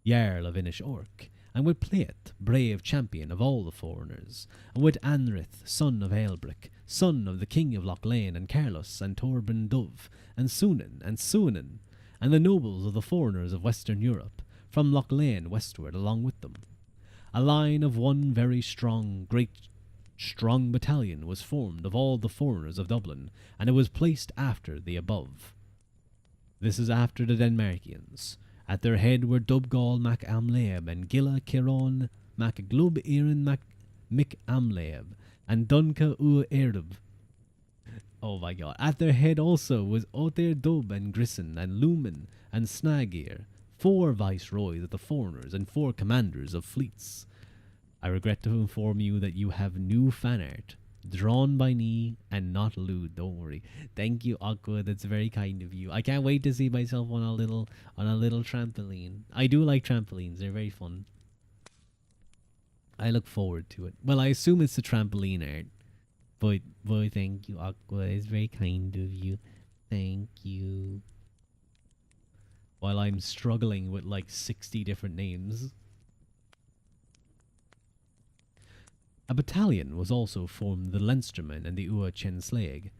Jarl of Inish Orc, and with Plaet, brave champion of all the foreigners, and with Anrith, son of Aelbric, son of the king of Loch Lane, and Carlos, and Torben Dove, and Suanan, and the nobles of the foreigners of Western Europe, from Loch Lane westward along with them. A line of one very strong battalion was formed of all the foreigners of Dublin, and it was placed after the above. This is after the Denmarkians. At their head were Dubgal mac Amlaeb, and Gilla Ciron mac Glub Erin mac Mick Amlaeb, and Dunca Erub. Oh my god. At their head also was Oter Dub and Grisson, and Lumen, and Snagir, 4 viceroys of the foreigners, and 4 commanders of fleets. I regret to inform you that you have new fan art, drawn by me and not lewd. Don't worry. Thank you, Aqua. That's very kind of you. I can't wait to see myself on a little trampoline. I do like trampolines. They're very fun. I look forward to it. Well, I assume it's the trampoline art. But thank you, Aqua. It's very kind of you. Thank you. While I'm struggling with like 60 different names. A battalion was also formed of the Leinstermen and the Ua Chen Slaig,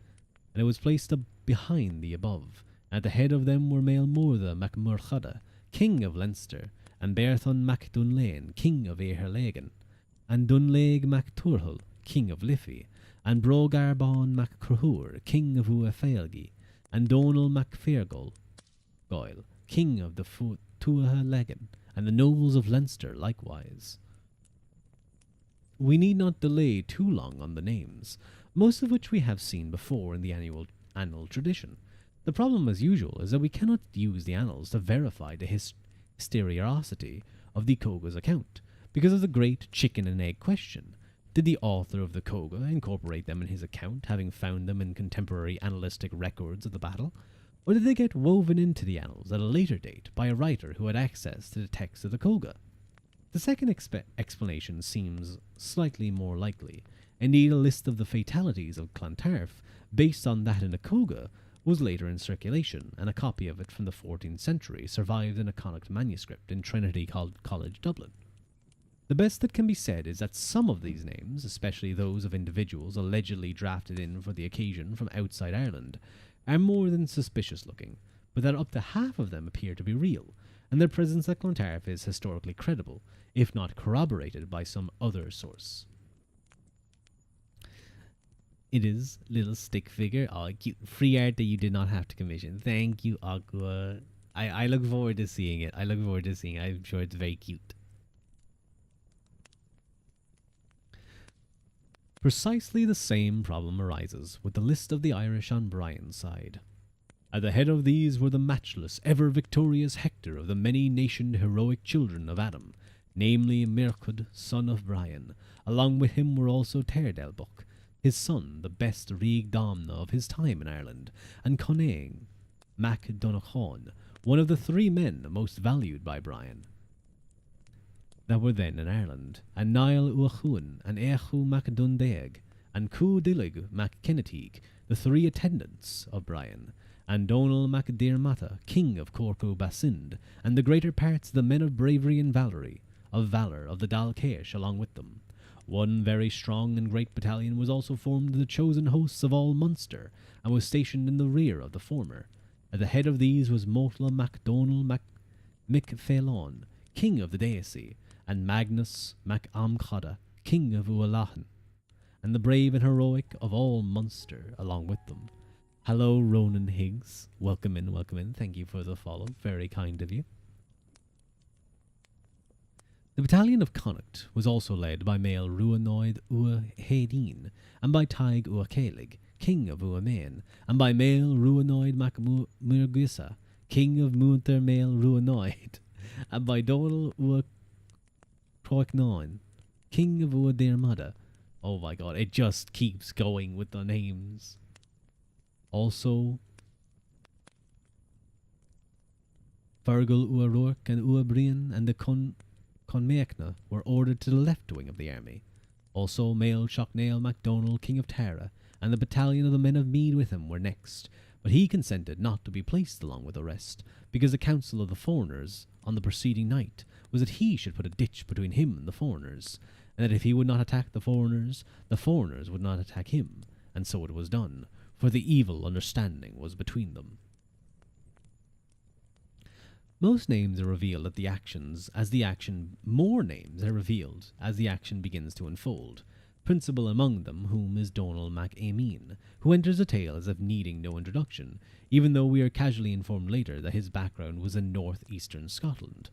and it was placed up behind the above. At the head of them were Mael Morda mac Murchada, king of Leinster, and Berthon mac Dunlain, king of Aherlagan, and Dunlaig mac Turhal, king of Liffey, and Brogarbon mac Crahur, king of Ua Faelgi, and Donal mac Fairgol, Goyle, king of the Tuatha Legan, and the nobles of Leinster likewise. We need not delay too long on the names, most of which we have seen before in the annual tradition. The problem, as usual, is that we cannot use the annals to verify the historicity of the Koga's account, because of the great chicken and egg question. Did the author of the Koga incorporate them in his account, having found them in contemporary annalistic records of the battle? Or did they get woven into the annals at a later date by a writer who had access to the text of the Koga? The second explanation seems slightly more likely. Indeed, a list of the fatalities of Clontarf, based on that in the Koga, was later in circulation, and a copy of it from the 14th century survived in a Connacht manuscript in Trinity College, Dublin. The best that can be said is that some of these names, especially those of individuals allegedly drafted in for the occasion from outside Ireland, are more than suspicious looking, but that up to half of them appear to be real, and their presence at Clontarf is historically credible, if not corroborated by some other source. It is little stick figure. Oh, cute free art that you did not have to commission. Thank you, Aqua. I look forward to seeing it. I'm sure it's very cute. Precisely the same problem arises with the list of the Irish on Brian's side. At the head of these were the matchless, ever-victorious Hector of the many-nationed heroic children of Adam, namely Mircud, son of Brian. Along with him were also Terdelbuck, his son, the best Rig Domna of his time in Ireland, and Conaing Mac Donachon, one of the 3 men most valued by Brian that were then in Ireland, and Niall Uachuan, and Echu Mac Dundeag, and Cú Dillig Mac Kennetig, the 3 attendants of Brian, and Donal Mac Diarmata, king of Corcu Basind, and the greater parts of the men of bravery and valour of the Dalcash along with them. One very strong and great battalion was also formed of the chosen hosts of all Munster, and was stationed in the rear of the former. At the head of these was Motla Mac Donal Mac Micphelon, king of the Deity, and Magnus Mac Amchada, king of Ualachen, and the brave and heroic of all Munster along with them. Hello, Ronan Higgs. Welcome in. Thank you for the follow. Very kind of you. The battalion of Connacht was also led by Mael Ruanoid Ua Hedin, and by Taig Ua Caelig, king of Ua Main, and by Mael Ruanoid Mac Murgisa, king of Munter Mael Ruanoid, and by Donal Ua Croicnon, king of Ua Diarmada. Oh my god, it just keeps going with the names. Also, Fergal Ua Rourke and Ua Brian and the Conmeachna were ordered to the left wing of the army. Also, Mael Shocknail MacDonald, king of Tara, and the battalion of the men of Mead with him were next, but he consented not to be placed along with the rest, because the counsel of the foreigners on the preceding night was that he should put a ditch between him and the foreigners, and that if he would not attack the foreigners would not attack him, and so it was done, for the evil understanding was between them. Most names are revealed at the actions as the action. More names are revealed as the action begins to unfold. Principal among them whom is Donal Mac Aimeen, who enters the tale as if needing no introduction, even though we are casually informed later that his background was in northeastern Scotland.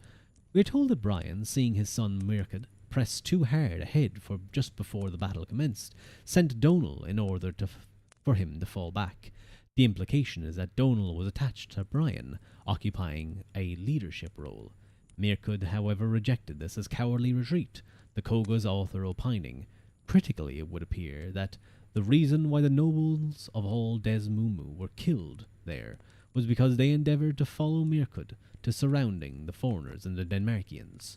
We are told that Brian, seeing his son Mircud press too hard ahead for just before the battle commenced, sent Donal in order for him to fall back. The implication is that Donal was attached to Brian, occupying a leadership role. Mircud, however, rejected this as cowardly retreat, the Koga's author opining, critically it would appear, that the reason why the nobles of all Desmumu were killed there was because they endeavoured to follow Mircud to surrounding the foreigners and the Denmarkians.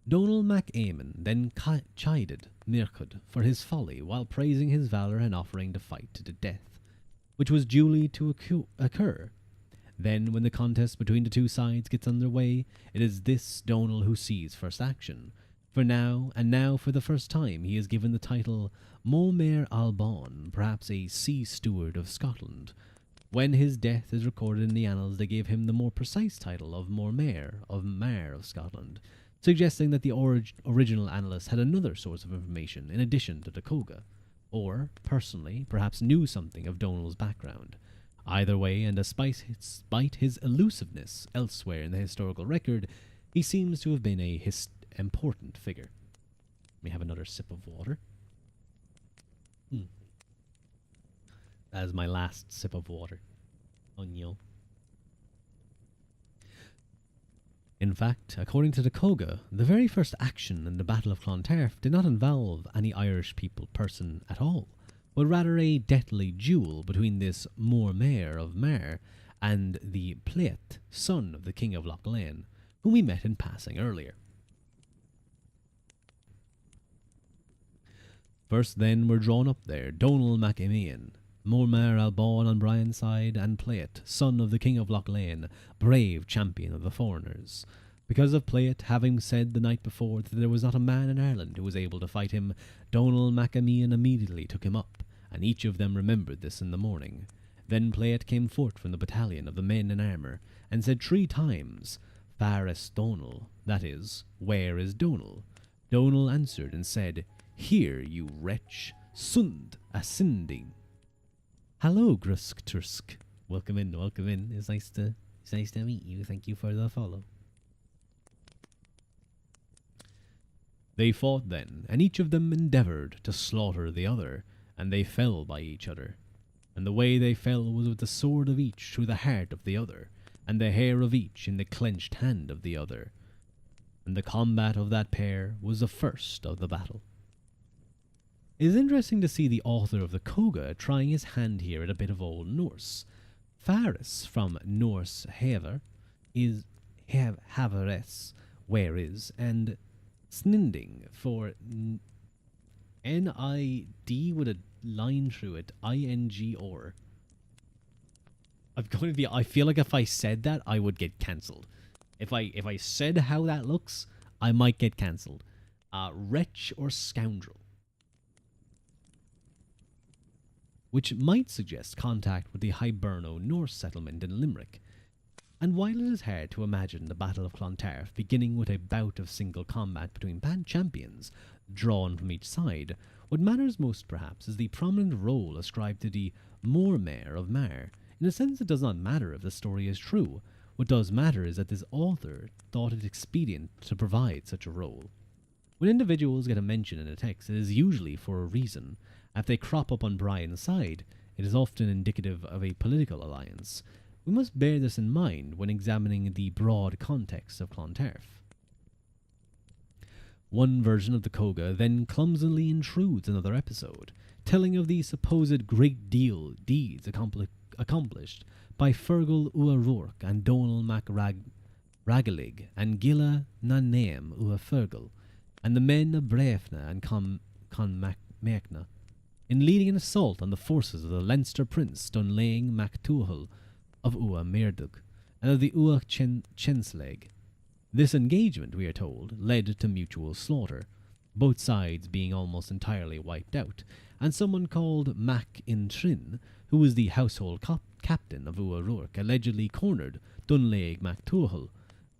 Donal Mac Aimon then chided Mircud for his folly while praising his valour and offering to fight to the death, which was duly to occur. Then, when the contest between the two sides gets under way, it is this Donal who sees first action. Now for the first time, he is given the title Mormaer Alban, perhaps a sea steward of Scotland. When his death is recorded in the annals, they give him the more precise title of Mormaer of Mar of Scotland, suggesting that the original annalist had another source of information in addition to the Koga, or, personally, perhaps knew something of Donal's background. Either way, and despite his elusiveness elsewhere in the historical record, he seems to have been a important figure. Let me have another sip of water. That is my last sip of water. Onion. In fact, according to the Koga, the very first action in the Battle of Clontarf did not involve any Irish person at all, but rather a deadly duel between this Mormaer of Mar and the Plait, son of the King of Loch Lane, whom we met in passing earlier. First then were drawn up there Donal MacEmean, Mormaer Alban on Brian's side, and Plait, son of the King of Loch Lane, brave champion of the foreigners. Because of Plait having said the night before that there was not a man in Ireland who was able to fight him, Donal MacEmean immediately took him up, and each of them remembered this in the morning. Then Plait came forth from the battalion of the men in armour, and said 3 times, Faris Donal, that is, where is Donal? Donal answered and said, Here, you wretch, Sund ascending. Hello, Grusk Tursk. Welcome in, welcome in. It's nice to meet you. Thank you for the follow. They fought then, and each of them endeavoured to slaughter the other, and they fell by each other. And the way they fell was with the sword of each through the heart of the other, and the hair of each in the clenched hand of the other. And the combat of that pair was the first of the battle. It is interesting to see the author of the Koga trying his hand here at a bit of Old Norse. Faris from Norse haver is haveres, where is, and sninding for N-I-D with a line through it, I-N-G-or. I feel like if I said that, I would get cancelled. If I said how that looks, I might get cancelled. Wretch or scoundrel. Which might suggest contact with the Hiberno Norse settlement in Limerick. And while it is hard to imagine the Battle of Clontarf beginning with a bout of single combat between champions, drawn from each side, what matters most perhaps is the prominent role ascribed to the Mormaer of Mar. In a sense, it does not matter if the story is true. What does matter is that this author thought it expedient to provide such a role. When individuals get a mention in a text, it is usually for a reason. If they crop up on Brian's side, it is often indicative of a political alliance. We must bear this in mind when examining the broad context of Clontarf. One version of the Koga then clumsily intrudes another episode, telling of the supposed great deeds accomplished by Fergal Ua Rourke and Donal Mac Ragalig and Gilla na Naim Ua Fergal, and the men of Brefna and Con Mechna, in leading an assault on the forces of the Leinster prince Dunlaing Mac Tuathal of Ua Merdug, and of the Ua Chensleg. This engagement, we are told, led to mutual slaughter, both sides being almost entirely wiped out, and someone called Mac Intrin, who was the household captain of Ua Rourke, allegedly cornered Dunlaig Mac Tuathal,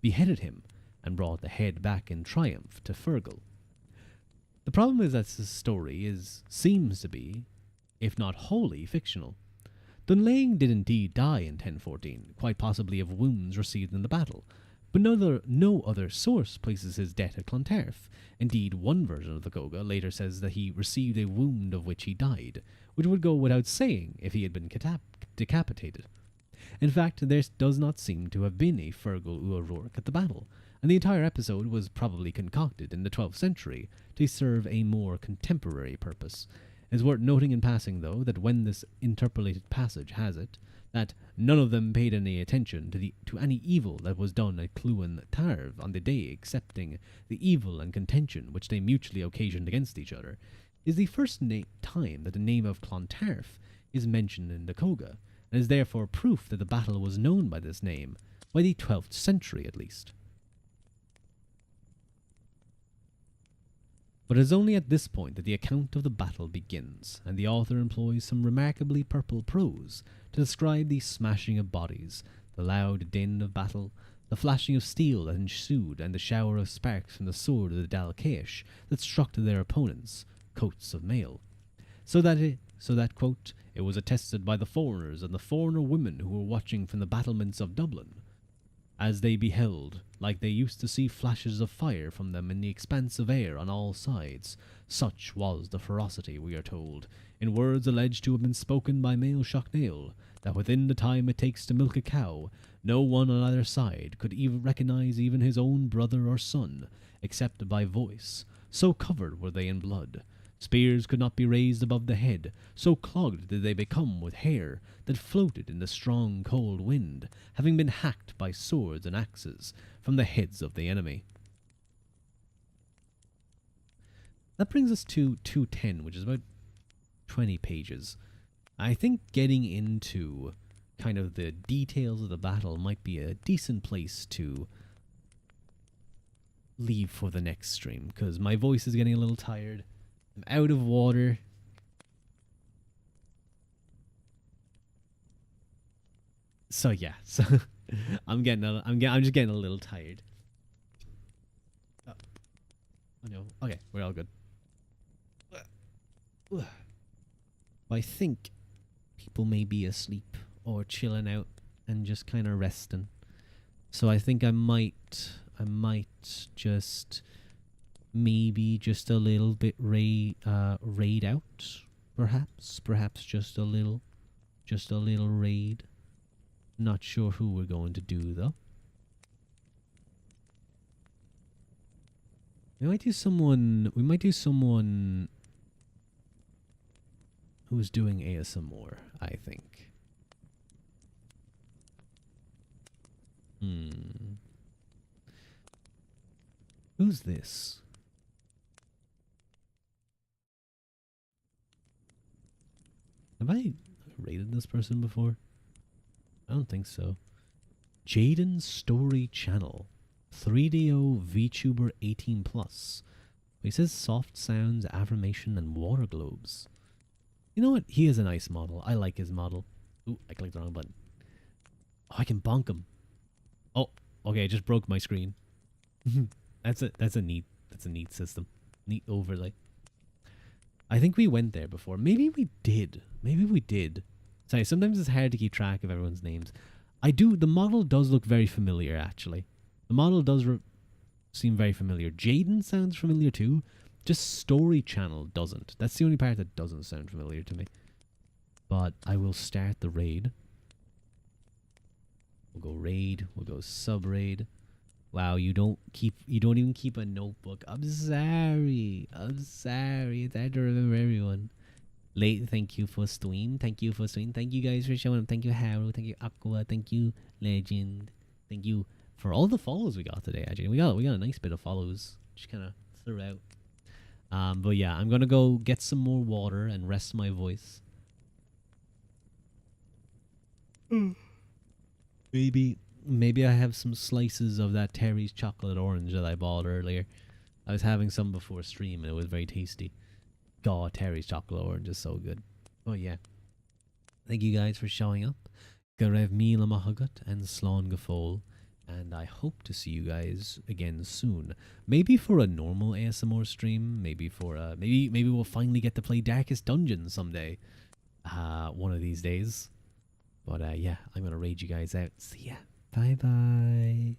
beheaded him, and brought the head back in triumph to Fergal. The problem is that this story seems to be, if not wholly, fictional. Dunlaig did indeed die in 1014, quite possibly of wounds received in the battle, but no other source places his death at Clontarf. Indeed, one version of the Koga later says that he received a wound of which he died, which would go without saying if he had been decapitated. In fact, there does not seem to have been a Fergal Ua Rourke at the battle, and the entire episode was probably concocted in the 12th century to serve a more contemporary purpose. It is worth noting in passing, though, that when this interpolated passage has it, that none of them paid any attention to any evil that was done at Clontarf on the day, excepting the evil and contention which they mutually occasioned against each other, is the first time that the name of Clontarf is mentioned in the Koga, and is therefore proof that the battle was known by this name, by the 12th century at least. But it is only at this point that the account of the battle begins, and the author employs some remarkably purple prose to describe the smashing of bodies, the loud din of battle, the flashing of steel that ensued, and the shower of sparks from the sword of the Dalcash that struck their opponents, coats of mail. So that, quote, it was attested by the foreigners and the foreigner women who were watching from the battlements of Dublin, as they beheld, like they used to see flashes of fire from them in the expanse of air on all sides. Such was the ferocity, we are told, in words alleged to have been spoken by Mail Shocknail, that within the time it takes to milk a cow, no one on either side could even recognize even his own brother or son, except by voice, so covered were they in blood. Spears could not be raised above the head, so clogged did they become with hair that floated in the strong cold wind, having been hacked by swords and axes from the heads of the enemy. That brings us to 210, which is about 20 pages. I think getting into kind of the details of the battle might be a decent place to leave for the next stream, because my voice is getting a little tired. I'm out of water. So yeah, so I'm just getting a little tired. Oh no. Okay, we're all good. I think people may be asleep or chilling out and just kind of resting. So I think I might just maybe just a little bit raid out, perhaps just a little raid. Not sure who we're going to do though. We might do someone who's doing ASMR, I think. Who's this? Have I rated this person before? I don't think so. Jaden's Story Channel. 3DO VTuber 18+. He says soft sounds, affirmation, and water globes. You know what? He is a nice model. I like his model. Ooh, I clicked the wrong button. Oh, I can bonk him. Oh, okay, I just broke my screen. That's a neat system. Neat overlay. I think we went there before. Maybe we did. Sorry, sometimes it's hard to keep track of everyone's names. The model does look very familiar, actually. The model does seem very familiar. Jaden sounds familiar too. Just Story Channel doesn't. That's the only part that doesn't sound familiar to me. But I will start the raid. We'll go raid. We'll go sub raid. Wow, you don't even keep a notebook. I'm sorry. It's hard to remember everyone. Late, thank you for stream. Thank you guys for showing up. Thank you, Haru. Thank you, Aqua. Thank you, Legend. Thank you for all the follows we got today. Actually, we got a nice bit of follows. Just kind of threw out. But yeah, I'm gonna go get some more water and rest my voice. Maybe I have some slices of that Terry's chocolate orange that I bought earlier. I was having some before stream and it was very tasty. God, Terry's chocolate orange is so good. Oh yeah. Thank you guys for showing up. Garev Mila Mahagut and Slán Gafol. And I hope to see you guys again soon. Maybe for a normal ASMR stream. Maybe for maybe we'll finally get to play Darkest Dungeon someday. One of these days. But yeah, I'm gonna raid you guys out. See ya. Bye bye.